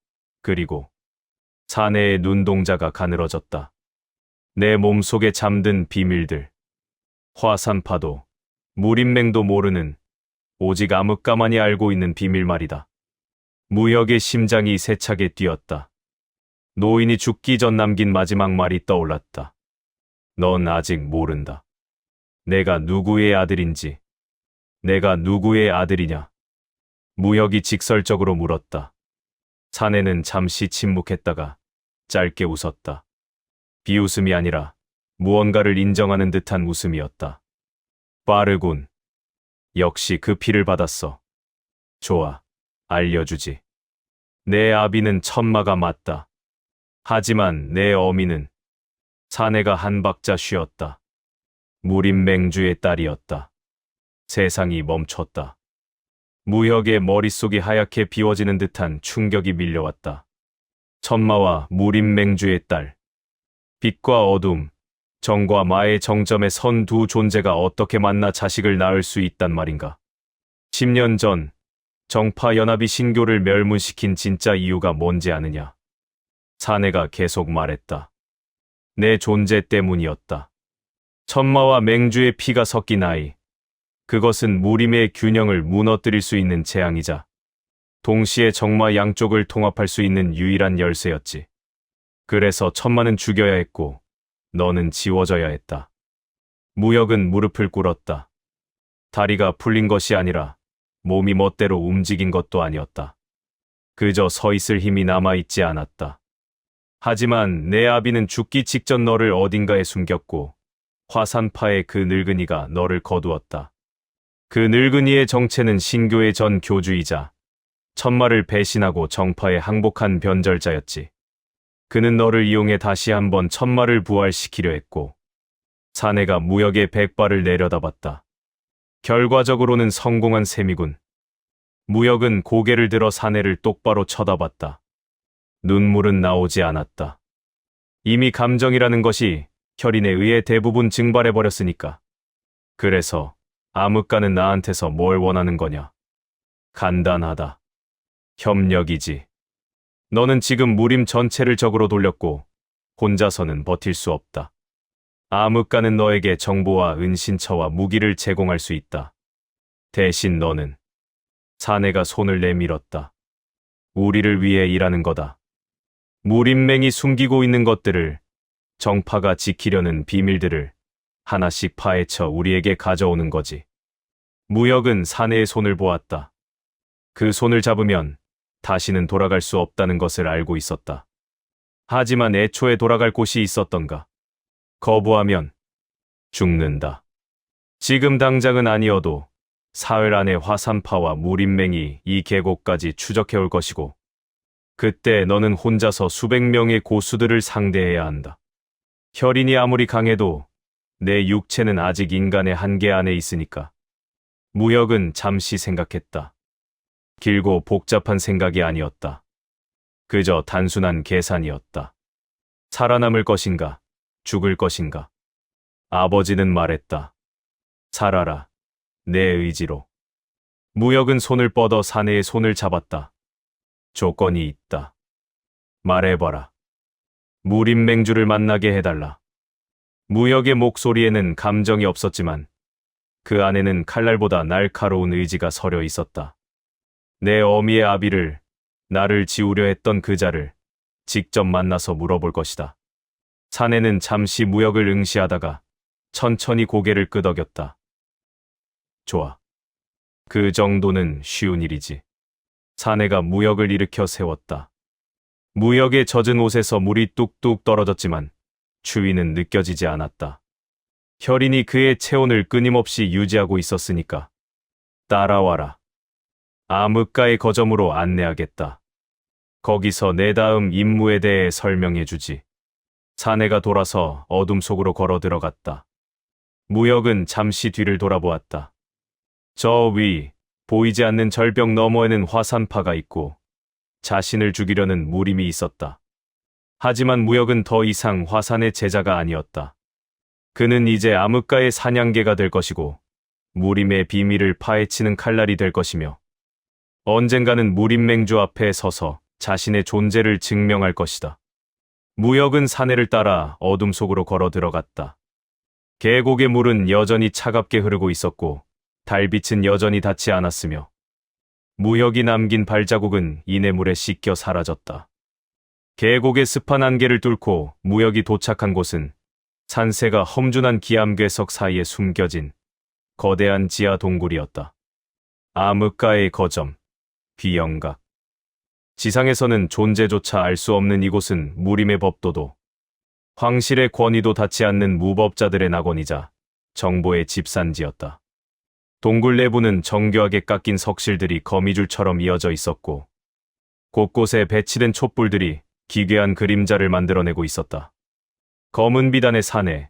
그리고 사내의 눈동자가 가늘어졌다. 내 몸속에 잠든 비밀들. 화산파도, 무림맹도 모르는 오직 암흑가만이 알고 있는 비밀 말이다. 무혁의 심장이 세차게 뛰었다. 노인이 죽기 전 남긴 마지막 말이 떠올랐다. 넌 아직 모른다. 내가 누구의 아들인지. 내가 누구의 아들이냐? 무혁이 직설적으로 물었다. 사내는 잠시 침묵했다가 짧게 웃었다. 비웃음이 아니라 무언가를 인정하는 듯한 웃음이었다. 빠르군. 역시 그 피를 받았어. 좋아, 알려주지. 내 아비는 천마가 맞다. 하지만 내 어미는. 사내가 한 박자 쉬었다. 무림맹주의 딸이었다. 세상이 멈췄다. 무혁의 머릿속이 하얗게 비워지는 듯한 충격이 밀려왔다. 천마와 무림맹주의 딸. 빛과 어둠, 정과 마의 정점에 선 두 존재가 어떻게 만나 자식을 낳을 수 있단 말인가. 10년 전 정파 연합이 신교를 멸문시킨 진짜 이유가 뭔지 아느냐. 사내가 계속 말했다. 내 존재 때문이었다. 천마와 맹주의 피가 섞인 아이. 그것은 무림의 균형을 무너뜨릴 수 있는 재앙이자 동시에 정마 양쪽을 통합할 수 있는 유일한 열쇠였지. 그래서 천마는 죽여야 했고 너는 지워져야 했다. 무혁은 무릎을 꿇었다. 다리가 풀린 것이 아니라 몸이 멋대로 움직인 것도 아니었다. 그저 서 있을 힘이 남아있지 않았다. 하지만 내 아비는 죽기 직전 너를 어딘가에 숨겼고 화산파의 그 늙은이가 너를 거두었다. 그 늙은이의 정체는 신교의 전 교주이자 천마를 배신하고 정파에 항복한 변절자였지. 그는 너를 이용해 다시 한번 천마를 부활시키려 했고 사내가 무혁의 백발을 내려다봤다. 결과적으로는 성공한 셈이군. 무혁은 고개를 들어 사내를 똑바로 쳐다봤다. 눈물은 나오지 않았다. 이미 감정이라는 것이 혈인에 의해 대부분 증발해버렸으니까. 그래서 암흑가는 나한테서 뭘 원하는 거냐? 간단하다. 협력이지. 너는 지금 무림 전체를 적으로 돌렸고 혼자서는 버틸 수 없다. 암흑가는 너에게 정보와 은신처와 무기를 제공할 수 있다. 대신 너는. 사내가 손을 내밀었다. 우리를 위해 일하는 거다. 무림맹이 숨기고 있는 것들을, 정파가 지키려는 비밀들을 하나씩 파헤쳐 우리에게 가져오는 거지. 무혁은 사내의 손을 보았다. 그 손을 잡으면 다시는 돌아갈 수 없다는 것을 알고 있었다. 하지만 애초에 돌아갈 곳이 있었던가? 거부하면 죽는다. 지금 당장은 아니어도 사흘 안에 화산파와 무림맹이 이 계곡까지 추적해올 것이고, 그때 너는 혼자서 수백 명의 고수들을 상대해야 한다. 혈인이 아무리 강해도 내 육체는 아직 인간의 한계 안에 있으니까. 무역은 잠시 생각했다. 길고 복잡한 생각이 아니었다. 그저 단순한 계산이었다. 살아남을 것인가, 죽을 것인가. 아버지는 말했다. 살아라, 내 의지로. 무역은 손을 뻗어 사내의 손을 잡았다. 조건이 있다. 말해봐라. 무림맹주를 만나게 해달라. 무역의 목소리에는 감정이 없었지만 그 안에는 칼날보다 날카로운 의지가 서려 있었다. 내 어미의 아비를, 나를 지우려 했던 그 자를 직접 만나서 물어볼 것이다. 사내는 잠시 무역을 응시하다가 천천히 고개를 끄덕였다. 좋아. 그 정도는 쉬운 일이지. 사내가 무역을 일으켜 세웠다. 무역의 젖은 옷에서 물이 뚝뚝 떨어졌지만 추위는 느껴지지 않았다. 혈인이 그의 체온을 끊임없이 유지하고 있었으니까. 따라와라. 암흑가의 거점으로 안내하겠다. 거기서 내 다음 임무에 대해 설명해주지. 사내가 돌아서 어둠 속으로 걸어 들어갔다. 무역은 잠시 뒤를 돌아보았다. 저 위, 보이지 않는 절벽 너머에는 화산파가 있고 자신을 죽이려는 무림이 있었다. 하지만 무역은 더 이상 화산의 제자가 아니었다. 그는 이제 암흑가의 사냥개가 될 것이고 무림의 비밀을 파헤치는 칼날이 될 것이며 언젠가는 무림맹주 앞에 서서 자신의 존재를 증명할 것이다. 무역은 사내를 따라 어둠 속으로 걸어 들어갔다. 계곡의 물은 여전히 차갑게 흐르고 있었고 달빛은 여전히 닿지 않았으며 무역이 남긴 발자국은 이내물에 씻겨 사라졌다. 계곡의 습한 안개를 뚫고 무역이 도착한 곳은 산세가 험준한 기암괴석 사이에 숨겨진 거대한 지하 동굴이었다. 암흑가의 거점, 귀영각. 지상에서는 존재조차 알 수 없는 이곳은 무림의 법도도, 황실의 권위도 닿지 않는 무법자들의 낙원이자 정보의 집산지였다. 동굴 내부는 정교하게 깎인 석실들이 거미줄처럼 이어져 있었고 곳곳에 배치된 촛불들이 기괴한 그림자를 만들어내고 있었다. 검은 비단의 사내,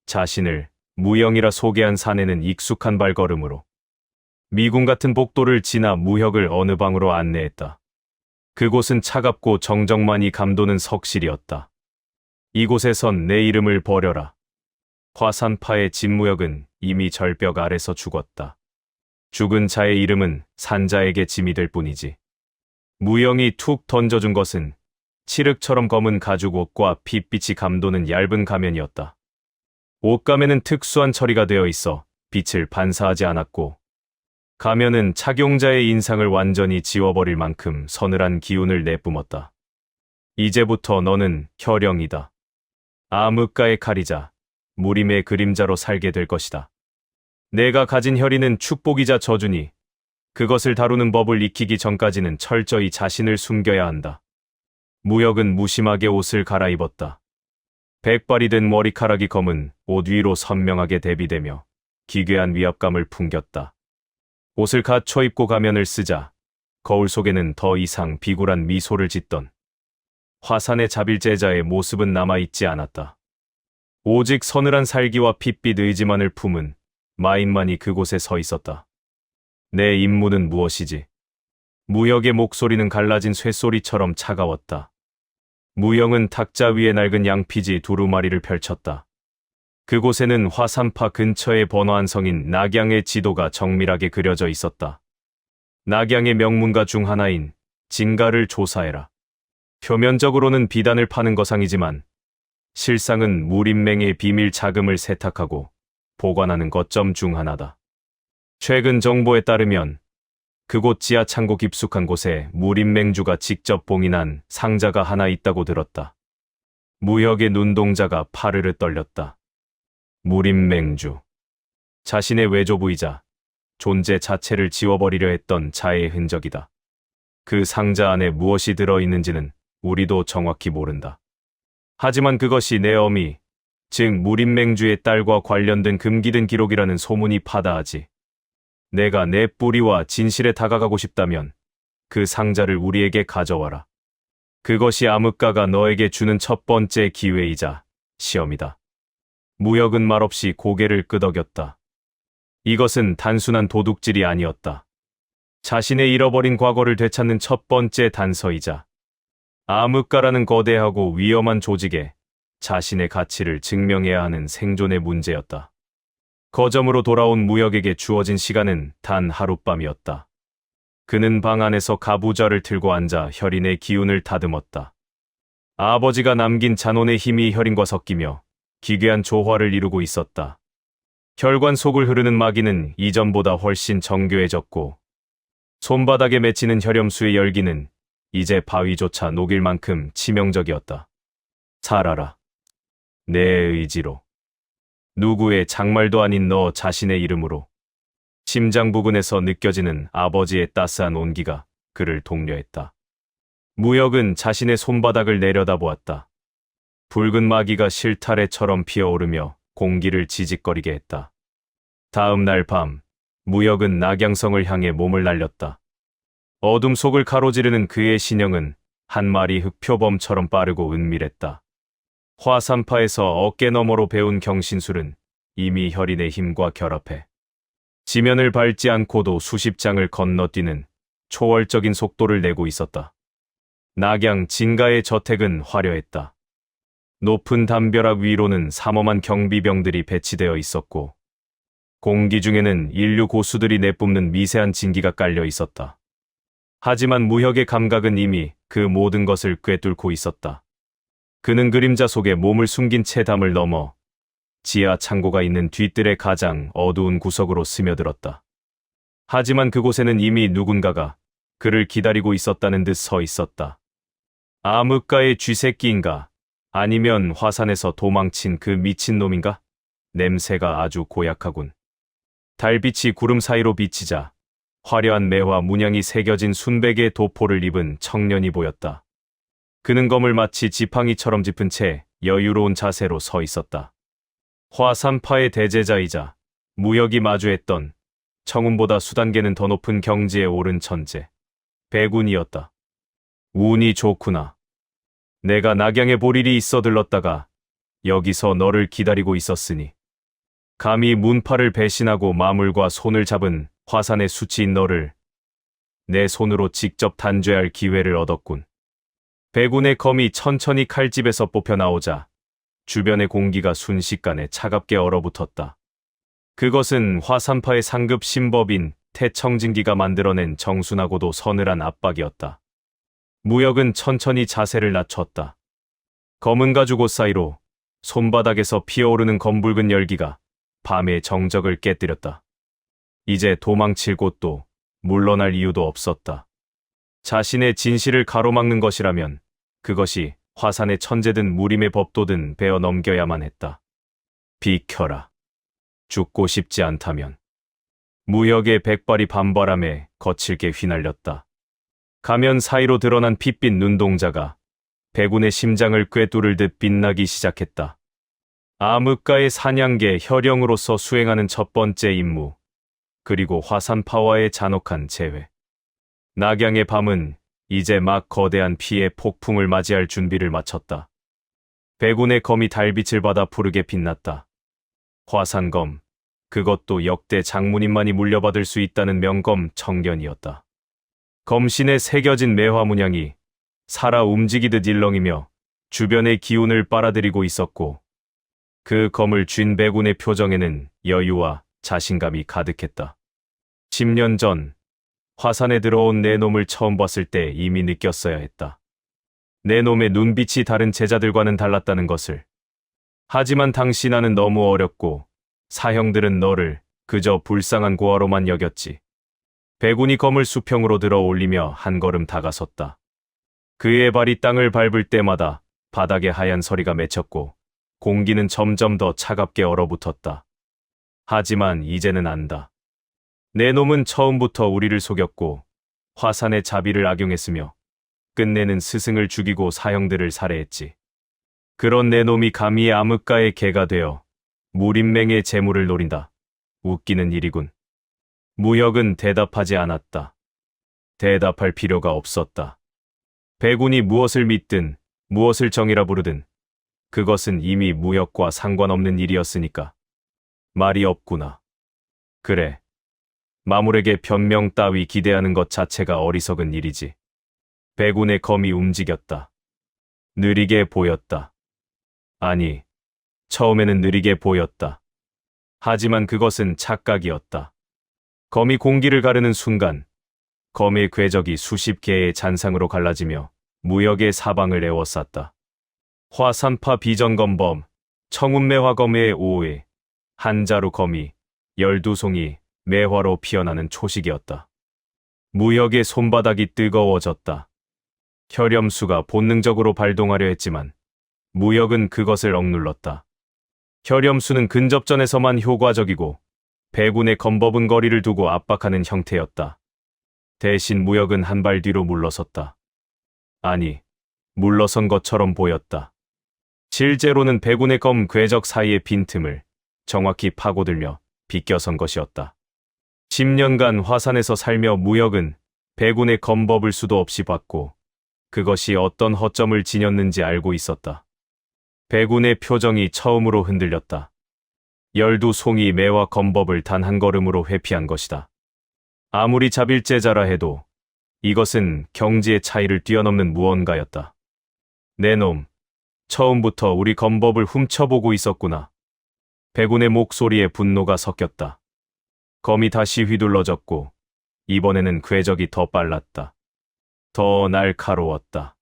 자신을 무영이라 소개한 사내는 익숙한 발걸음으로 미군 같은 복도를 지나 무역을 어느 방으로 안내했다. 그곳은 차갑고 정적만이 감도는 석실이었다. 이곳에선 내 이름을 버려라. 화산파의 진무역은 이미 절벽 아래서 죽었다. 죽은 자의 이름은 산자에게 짐이 될 뿐이지. 무영이 툭 던져준 것은 칠흑처럼 검은 가죽 옷과 핏빛이 감도는 얇은 가면이었다. 옷가면은 특수한 처리가 되어 있어 빛을 반사하지 않았고 가면은 착용자의 인상을 완전히 지워버릴 만큼 서늘한 기운을 내뿜었다. 이제부터 너는 혈령이다. 암흑가의 칼이자 무림의 그림자로 살게 될 것이다. 내가 가진 혈의는 축복이자 저주니 그것을 다루는 법을 익히기 전까지는 철저히 자신을 숨겨야 한다. 무역은 무심하게 옷을 갈아입었다. 백발이 된 머리카락이 검은 옷 위로 선명하게 대비되며 기괴한 위압감을 풍겼다. 옷을 갖춰 입고 가면을 쓰자 거울 속에는 더 이상 비굴한 미소를 짓던 화산의 자빌제자의 모습은 남아있지 않았다. 오직 서늘한 살기와 핏빛 의지만을 품은 마인만이 그곳에 서 있었다. 내 임무는 무엇이지? 무역의 목소리는 갈라진 쇠소리처럼 차가웠다. 무영은 탁자 위에 낡은 양피지 두루마리를 펼쳤다. 그곳에는 화산파 근처의 번화한 성인 낙양의 지도가 정밀하게 그려져 있었다. 낙양의 명문가 중 하나인 진가를 조사해라. 표면적으로는 비단을 파는 거상이지만 실상은 무림맹의 비밀 자금을 세탁하고 보관하는 거점 중 하나다. 최근 정보에 따르면 그곳 지하 창고 깊숙한 곳에 무림맹주가 직접 봉인한 상자가 하나 있다고 들었다. 무역의 눈동자가 파르르 떨렸다. 무림맹주. 자신의 외조부이자 존재 자체를 지워버리려 했던 자의 흔적이다. 그 상자 안에 무엇이 들어있는지는 우리도 정확히 모른다. 하지만 그것이 내 어미, 즉 무림맹주의 딸과 관련된 금기된 기록이라는 소문이 파다하지. 내가 내 뿌리와 진실에 다가가고 싶다면 그 상자를 우리에게 가져와라. 그것이 암흑가가 너에게 주는 첫 번째 기회이자 시험이다. 무역은 말없이 고개를 끄덕였다. 이것은 단순한 도둑질이 아니었다. 자신의 잃어버린 과거를 되찾는 첫 번째 단서이자 암흑가라는 거대하고 위험한 조직에 자신의 가치를 증명해야 하는 생존의 문제였다. 거점으로 돌아온 무역에게 주어진 시간은 단 하룻밤이었다. 그는 방 안에서 가부좌를 들고 앉아 혈인의 기운을 다듬었다. 아버지가 남긴 잔혼의 힘이 혈인과 섞이며 기괴한 조화를 이루고 있었다. 혈관 속을 흐르는 마기는 이전보다 훨씬 정교해졌고 손바닥에 맺히는 혈염수의 열기는 이제 바위조차 녹일 만큼 치명적이었다. 살아라. 내 의지로. 누구의 장말도 아닌 너 자신의 이름으로. 심장 부근에서 느껴지는 아버지의 따스한 온기가 그를 독려했다. 무역은 자신의 손바닥을 내려다보았다. 붉은 마기가 실타래처럼 피어오르며 공기를 지직거리게 했다. 다음 날 밤, 무역은 낙양성을 향해 몸을 날렸다. 어둠 속을 가로지르는 그의 신형은 한 마리 흑표범처럼 빠르고 은밀했다. 화산파에서 어깨 너머로 배운 경신술은 이미 혈인의 힘과 결합해 지면을 밟지 않고도 수십 장을 건너뛰는 초월적인 속도를 내고 있었다. 낙양 진가의 저택은 화려했다. 높은 담벼락 위로는 삼엄한 경비병들이 배치되어 있었고 공기 중에는 인류 고수들이 내뿜는 미세한 진기가 깔려 있었다. 하지만 무역의 감각은 이미 그 모든 것을 꿰뚫고 있었다. 그는 그림자 속에 몸을 숨긴 채 담을 넘어 지하 창고가 있는 뒤뜰의 가장 어두운 구석으로 스며들었다. 하지만 그곳에는 이미 누군가가 그를 기다리고 있었다는 듯 서 있었다. 암흑가의 쥐새끼인가? 아니면 화산에서 도망친 그 미친놈인가? 냄새가 아주 고약하군. 달빛이 구름 사이로 비치자 화려한 매화 문양이 새겨진 순백의 도포를 입은 청년이 보였다. 그는 검을 마치 지팡이처럼 짚은 채 여유로운 자세로 서 있었다. 화산파의 대제자이자 무역이 마주했던 청운보다 수단계는 더 높은 경지에 오른 천재 백운이었다. 운이 좋구나. 내가 낙양에 볼 일이 있어 들렀다가 여기서 너를 기다리고 있었으니 감히 문파를 배신하고 마물과 손을 잡은 화산의 수치인 너를 내 손으로 직접 단죄할 기회를 얻었군. 백운의 검이 천천히 칼집에서 뽑혀 나오자 주변의 공기가 순식간에 차갑게 얼어붙었다. 그것은 화산파의 상급 신법인 태청진기가 만들어낸 정순하고도 서늘한 압박이었다. 무역은 천천히 자세를 낮췄다. 검은 가죽 옷 사이로 손바닥에서 피어오르는 검붉은 열기가 밤의 정적을 깨뜨렸다. 이제 도망칠 곳도 물러날 이유도 없었다. 자신의 진실을 가로막는 것이라면 그것이 화산의 천재든 무림의 법도든 베어 넘겨야만 했다. 비켜라. 죽고 싶지 않다면. 무역의 백발이 밤바람에 거칠게 휘날렸다. 가면 사이로 드러난 핏빛 눈동자가 백운의 심장을 꿰뚫을 듯 빛나기 시작했다. 암흑가의 사냥개 혈령으로서 수행하는 첫 번째 임무, 그리고 화산파와의 잔혹한 재회. 낙양의 밤은 이제 막 거대한 피의 폭풍을 맞이할 준비를 마쳤다. 백운의 검이 달빛을 받아 푸르게 빛났다. 화산검, 그것도 역대 장문인만이 물려받을 수 있다는 명검 청견이었다. 검신에 새겨진 매화 문양이 살아 움직이듯 일렁이며 주변의 기운을 빨아들이고 있었고 그 검을 쥔 백운의 표정에는 여유와 자신감이 가득했다. 10년 전 화산에 들어온 내 놈을 처음 봤을 때 이미 느꼈어야 했다. 내 놈의 눈빛이 다른 제자들과는 달랐다는 것을. 하지만 당시 나는 너무 어렸고 사형들은 너를 그저 불쌍한 고아로만 여겼지. 백운이 검을 수평으로 들어 올리며 한 걸음 다가섰다. 그의 발이 땅을 밟을 때마다 바닥에 하얀 서리가 맺혔고 공기는 점점 더 차갑게 얼어붙었다. 하지만 이제는 안다. 내 놈은 처음부터 우리를 속였고 화산의 자비를 악용했으며 끝내는 스승을 죽이고 사형들을 살해했지. 그런 내 놈이 감히 암흑가의 개가 되어 무림맹의 재물을 노린다. 웃기는 일이군. 무역은 대답하지 않았다. 대답할 필요가 없었다. 백운이 무엇을 믿든 무엇을 정이라 부르든 그것은 이미 무역과 상관없는 일이었으니까. 말이 없구나. 그래. 마물에게 변명 따위 기대하는 것 자체가 어리석은 일이지. 백운의 검이 움직였다. 느리게 보였다. 아니, 처음에는 느리게 보였다. 하지만 그것은 착각이었다. 검이 공기를 가르는 순간 검의 궤적이 수십 개의 잔상으로 갈라지며 무역의 사방을 에워쌌다. 화산파 비전검범, 청운매화검의 오해, 한자루 검이 12송이 매화로 피어나는 초식이었다. 무역의 손바닥이 뜨거워졌다. 혈염수가 본능적으로 발동하려 했지만 무역은 그것을 억눌렀다. 혈염수는 근접전에서만 효과적이고 백운의 검법은 거리를 두고 압박하는 형태였다. 대신 무역은 한 발 뒤로 물러섰다. 아니, 물러선 것처럼 보였다. 실제로는 백운의 검 궤적 사이의 빈틈을 정확히 파고들며 비껴선 것이었다. 10년간 화산에서 살며 무역은 백운의 검법을 수도 없이 봤고 그것이 어떤 허점을 지녔는지 알고 있었다. 백운의 표정이 처음으로 흔들렸다. 12송이 매와 검법을 단 한 걸음으로 회피한 것이다. 아무리 자빌제자라 해도 이것은 경지의 차이를 뛰어넘는 무언가였다. 내 놈, 처음부터 우리 검법을 훔쳐보고 있었구나. 백운의 목소리에 분노가 섞였다. 검이 다시 휘둘러졌고 이번에는 궤적이 더 빨랐다. 더 날카로웠다.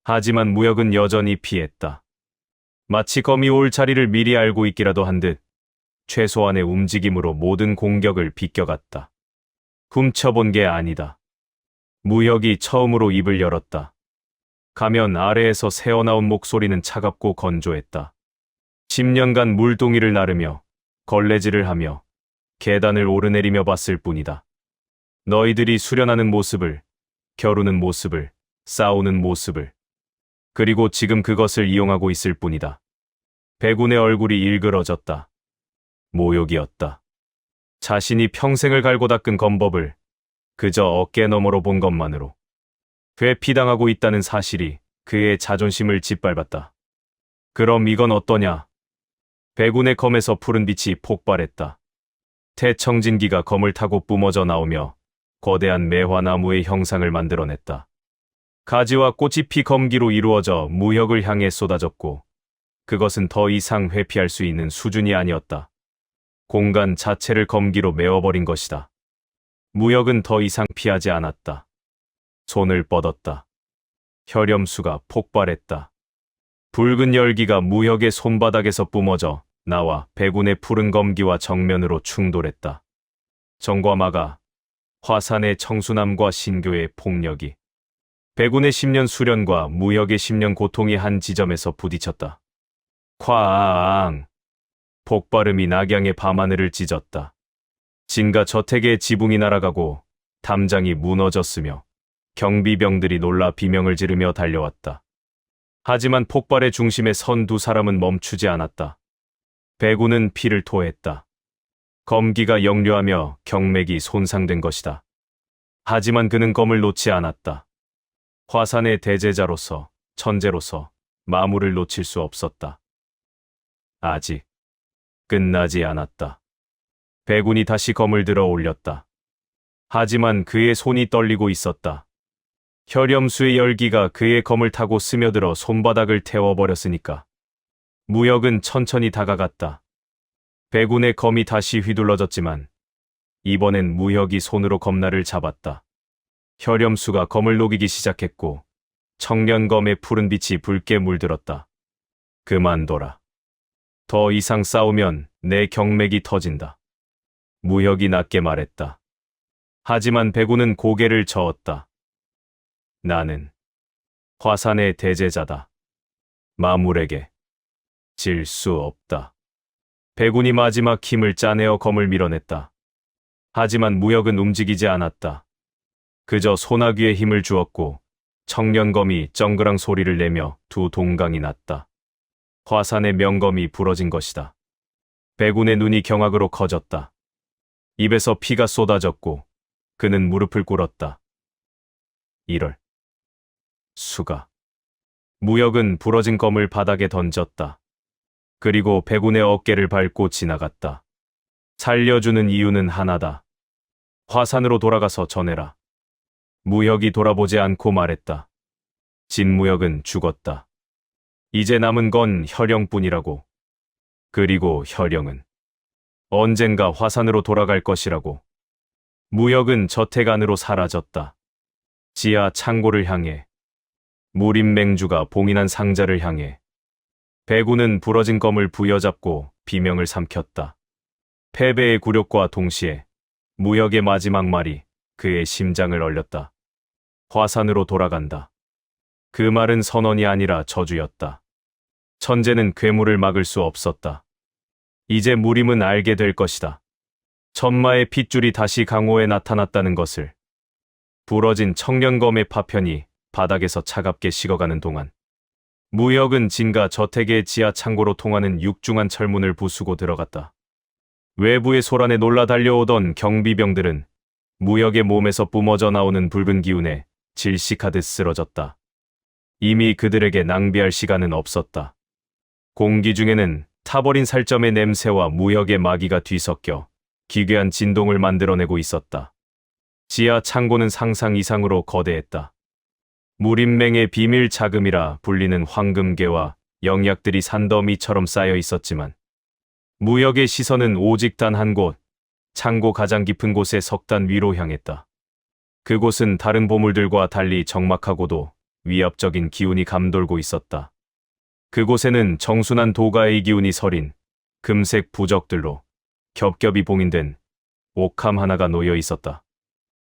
하지만 무역은 여전히 피했다. 마치 검이 올 자리를 미리 알고 있기라도 한 듯 최소한의 움직임으로 모든 공격을 비껴갔다. 훔쳐본 게 아니다. 무역이 처음으로 입을 열었다. 가면 아래에서 새어나온 목소리는 차갑고 건조했다. 10년간 물동이를 나르며 걸레질을 하며 계단을 오르내리며 봤을 뿐이다. 너희들이 수련하는 모습을, 겨루는 모습을, 싸우는 모습을, 그리고 지금 그것을 이용하고 있을 뿐이다. 백운의 얼굴이 일그러졌다. 모욕이었다. 자신이 평생을 갈고 닦은 검법을 그저 어깨 너머로 본 것만으로 회피당하고 있다는 사실이 그의 자존심을 짓밟았다. 그럼 이건 어떠냐? 백운의 검에서 푸른 빛이 폭발했다. 태청진기가 검을 타고 뿜어져 나오며 거대한 매화나무의 형상을 만들어냈다. 가지와 꽃이 피 검기로 이루어져 무역을 향해 쏟아졌고 그것은 더 이상 회피할 수 있는 수준이 아니었다. 공간 자체를 검기로 메워버린 것이다. 무역은 더 이상 피하지 않았다. 손을 뻗었다. 혈염수가 폭발했다. 붉은 열기가 무역의 손바닥에서 뿜어져 나와 백운의 푸른 검기와 정면으로 충돌했다. 정과 마가, 화산의 청순함과 신교의 폭력이, 백운의 10년 수련과 무역의 10년 고통이 한 지점에서 부딪혔다. 쾅! 폭발음이 낙양의 밤하늘을 찢었다. 진가 저택의 지붕이 날아가고 담장이 무너졌으며 경비병들이 놀라 비명을 지르며 달려왔다. 하지만 폭발의 중심에 선 두 사람은 멈추지 않았다. 백운은 피를 토했다. 검기가 역류하며 경맥이 손상된 것이다. 하지만 그는 검을 놓지 않았다. 화산의 대제자로서, 천재로서 마무를 놓칠 수 없었다. 아직 끝나지 않았다. 백운이 다시 검을 들어 올렸다. 하지만 그의 손이 떨리고 있었다. 혈염수의 열기가 그의 검을 타고 스며들어 손바닥을 태워버렸으니까. 무역은 천천히 다가갔다. 백운의 검이 다시 휘둘러졌지만 이번엔 무역이 손으로 검날을 잡았다. 혈염수가 검을 녹이기 시작했고 청련검의 푸른 빛이 붉게 물들었다. 그만둬라. 더 이상 싸우면 내 경맥이 터진다. 무역이 낮게 말했다. 하지만 백운은 고개를 저었다. 나는 화산의 대제자다. 마물에게 질 수 없다. 백운이 마지막 힘을 짜내어 검을 밀어냈다. 하지만 무역은 움직이지 않았다. 그저 소나귀에 힘을 주었고 청년검이 쩡그랑 소리를 내며 두 동강이 났다. 화산의 명검이 부러진 것이다. 백운의 눈이 경악으로 커졌다. 입에서 피가 쏟아졌고 그는 무릎을 꿇었다. 이럴 수가. 무역은 부러진 검을 바닥에 던졌다. 그리고 백운의 어깨를 밟고 지나갔다. 살려주는 이유는 하나다. 화산으로 돌아가서 전해라. 무역이 돌아보지 않고 말했다. 진무역은 죽었다. 이제 남은 건 혈영뿐이라고. 그리고 혈영은 언젠가 화산으로 돌아갈 것이라고. 무역은 저택 안으로 사라졌다. 지하 창고를 향해, 무림 맹주가 봉인한 상자를 향해. 백운은 부러진 검을 부여잡고 비명을 삼켰다. 패배의 굴욕과 동시에 무역의 마지막 말이 그의 심장을 얼렸다. 화산으로 돌아간다. 그 말은 선언이 아니라 저주였다. 천재는 괴물을 막을 수 없었다. 이제 무림은 알게 될 것이다. 천마의 핏줄이 다시 강호에 나타났다는 것을. 부러진 청년검의 파편이 바닥에서 차갑게 식어가는 동안 무역은 진가 저택의 지하 창고로 통하는 육중한 철문을 부수고 들어갔다. 외부의 소란에 놀라 달려오던 경비병들은 무역의 몸에서 뿜어져 나오는 붉은 기운에 질식하듯 쓰러졌다. 이미 그들에게 낭비할 시간은 없었다. 공기 중에는 타버린 살점의 냄새와 무역의 마귀가 뒤섞여 기괴한 진동을 만들어내고 있었다. 지하 창고는 상상 이상으로 거대했다. 무림맹의 비밀 자금이라 불리는 황금괴와 영약들이 산더미처럼 쌓여 있었지만 무역의 시선은 오직 단 한 곳, 창고 가장 깊은 곳의 석단 위로 향했다. 그곳은 다른 보물들과 달리 적막하고도 위압적인 기운이 감돌고 있었다. 그곳에는 정순한 도가의 기운이 서린 금색 부적들로 겹겹이 봉인된 옥함 하나가 놓여 있었다.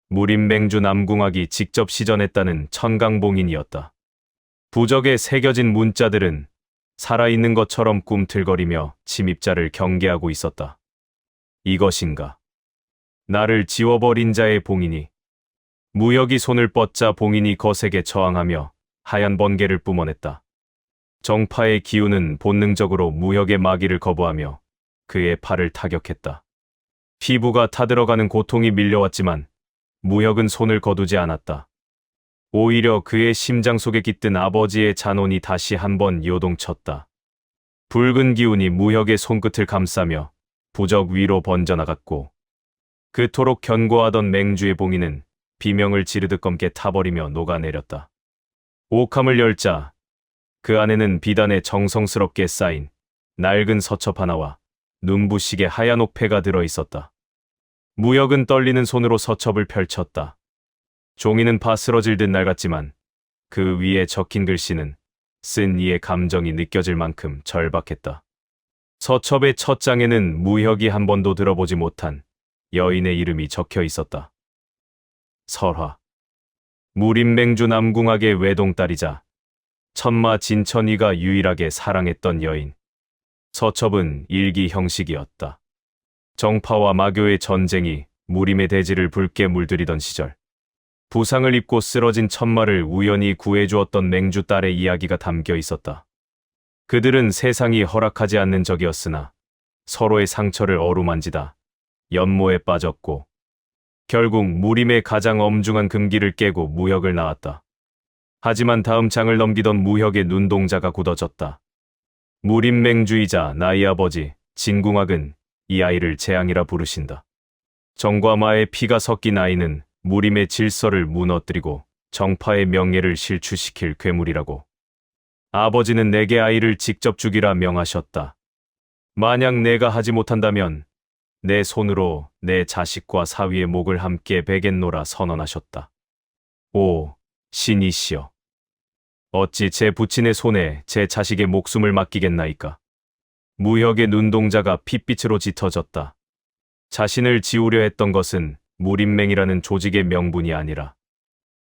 무림맹주 남궁학이 직접 시전했다는 천강봉인이었다. 부적에 새겨진 문자들은 살아있는 것처럼 꿈틀거리며 침입자를 경계하고 있었다. 이것인가? 나를 지워버린 자의 봉인이. 무역이 손을 뻗자 봉인이 거세게 저항하며 하얀 번개를 뿜어냈다. 정파의 기운은 본능적으로 무역의 마귀를 거부하며 그의 팔을 타격했다. 피부가 타들어가는 고통이 밀려왔지만 무역은 손을 거두지 않았다. 오히려 그의 심장 속에 깃든 아버지의 잔혼이 다시 한번 요동쳤다. 붉은 기운이 무역의 손끝을 감싸며 부적 위로 번져나갔고 그토록 견고하던 맹주의 봉인은 비명을 지르듯 검게 타버리며 녹아내렸다. 옥함을 열자 그 안에는 비단에 정성스럽게 쌓인 낡은 서첩 하나와 눈부시게 하얀 옥패가 들어있었다. 무역은 떨리는 손으로 서첩을 펼쳤다. 종이는 파스러질 듯 낡았지만 그 위에 적힌 글씨는 쓴 이의 감정이 느껴질 만큼 절박했다. 서첩의 첫 장에는 무역이 한 번도 들어보지 못한 여인의 이름이 적혀 있었다. 설화. 무림맹주 남궁학의 외동딸이자 천마 진천이가 유일하게 사랑했던 여인. 서첩은 일기 형식이었다. 정파와 마교의 전쟁이 무림의 대지를 붉게 물들이던 시절 부상을 입고 쓰러진 천마를 우연히 구해주었던 맹주 딸의 이야기가 담겨 있었다. 그들은 세상이 허락하지 않는 적이었으나 서로의 상처를 어루만지다 연모에 빠졌고 결국 무림의 가장 엄중한 금기를 깨고 무역을 낳았다. 하지만 다음 장을 넘기던 무역의 눈동자가 굳어졌다. 무림맹주이자 나의 아버지 진궁학은 이 아이를 재앙이라 부르신다. 정과 마의 피가 섞인 아이는 무림의 질서를 무너뜨리고 정파의 명예를 실추시킬 괴물이라고. 아버지는 내게 아이를 직접 죽이라 명하셨다. 만약 내가 하지 못한다면 내 손으로 내 자식과 사위의 목을 함께 베겠노라 선언하셨다. 오, 신이시여. 어찌 제 부친의 손에 제 자식의 목숨을 맡기겠나이까. 무역의 눈동자가 핏빛으로 짙어졌다. 자신을 지우려 했던 것은 무림맹이라는 조직의 명분이 아니라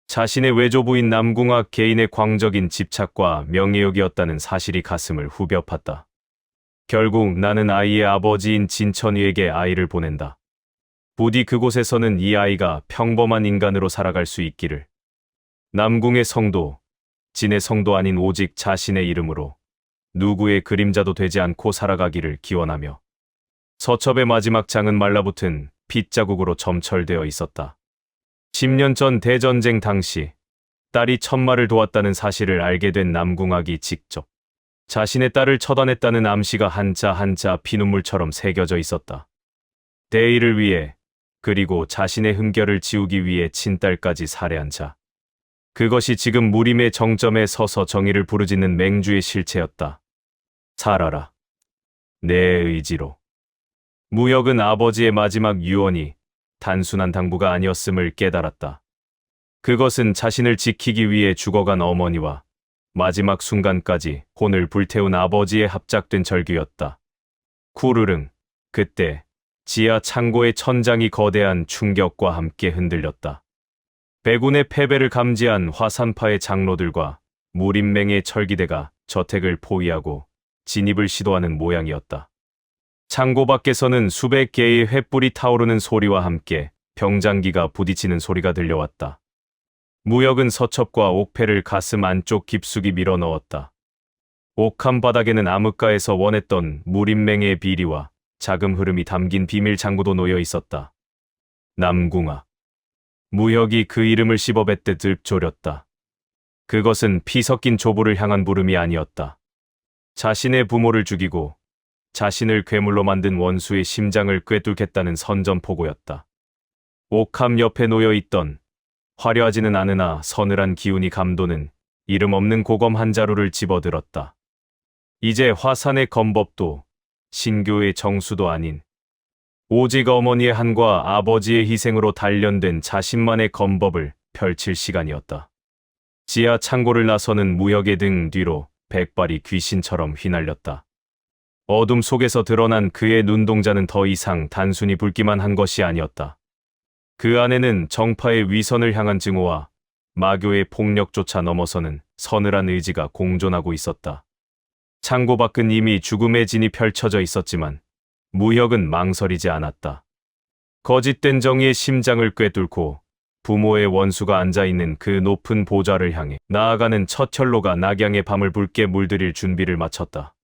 자신의 외조부인 남궁학 개인의 광적인 집착과 명예욕이었다는 사실이 가슴을 후벼 팠다. 결국 나는 아이의 아버지인 진천위에게 아이를 보낸다. 부디 그곳에서는 이 아이가 평범한 인간으로 살아갈 수 있기를. 남궁의 성도, 진의 성도 아닌 오직 자신의 이름으로 누구의 그림자도 되지 않고 살아가기를 기원하며 서첩의 마지막 장은 말라붙은 핏자국으로 점철되어 있었다. 10년 전 대전쟁 당시 딸이 천마를 도왔다는 사실을 알게 된 남궁학이 직접 자신의 딸을 처단했다는 암시가 한자 한자 피눈물처럼 새겨져 있었다. 대의를 위해, 그리고 자신의 흠결을 지우기 위해 친딸까지 살해한 자. 그것이 지금 무림의 정점에 서서 정의를 부르짖는 맹주의 실체였다. 살아라. 내 의지로. 무역은 아버지의 마지막 유언이 단순한 당부가 아니었음을 깨달았다. 그것은 자신을 지키기 위해 죽어간 어머니와 마지막 순간까지 혼을 불태운 아버지의 합작된 절규였다. 쿠르릉. 그때 지하 창고의 천장이 거대한 충격과 함께 흔들렸다. 백운의 패배를 감지한 화산파의 장로들과 무림맹의 철기대가 저택을 포위하고 진입을 시도하는 모양이었다. 창고 밖에서는 수백 개의 횃불이 타오르는 소리와 함께 병장기가 부딪히는 소리가 들려왔다. 무역은 서첩과 옥패를 가슴 안쪽 깊숙이 밀어 넣었다. 옥한 바닥에는 암흑가에서 원했던 무림맹의 비리와 자금 흐름이 담긴 비밀 창구도 놓여 있었다. 남궁아. 무역이 그 이름을 씹어뱉듯 읊조렸다. 그것은 피 섞인 조부를 향한 부름이 아니었다. 자신의 부모를 죽이고 자신을 괴물로 만든 원수의 심장을 꿰뚫겠다는 선전포고였다. 옥함 옆에 놓여있던 화려하지는 않으나 서늘한 기운이 감도는 이름 없는 고검 한 자루를 집어들었다. 이제 화산의 검법도 신교의 정수도 아닌 오직 어머니의 한과 아버지의 희생으로 단련된 자신만의 검법을 펼칠 시간이었다. 지하 창고를 나서는 무역의 등 뒤로 백발이 귀신처럼 휘날렸다. 어둠 속에서 드러난 그의 눈동자는 더 이상 단순히 붉기만 한 것이 아니었다. 그 안에는 정파의 위선을 향한 증오와 마교의 폭력조차 넘어서는 서늘한 의지가 공존하고 있었다. 창고 밖은 이미 죽음의 진이 펼쳐져 있었지만 무역은 망설이지 않았다. 거짓된 정의의 심장을 꿰뚫고 부모의 원수가 앉아있는 그 높은 보좌를 향해 나아가는 첫 혈로가 낙양의 밤을 붉게 물들일 준비를 마쳤다.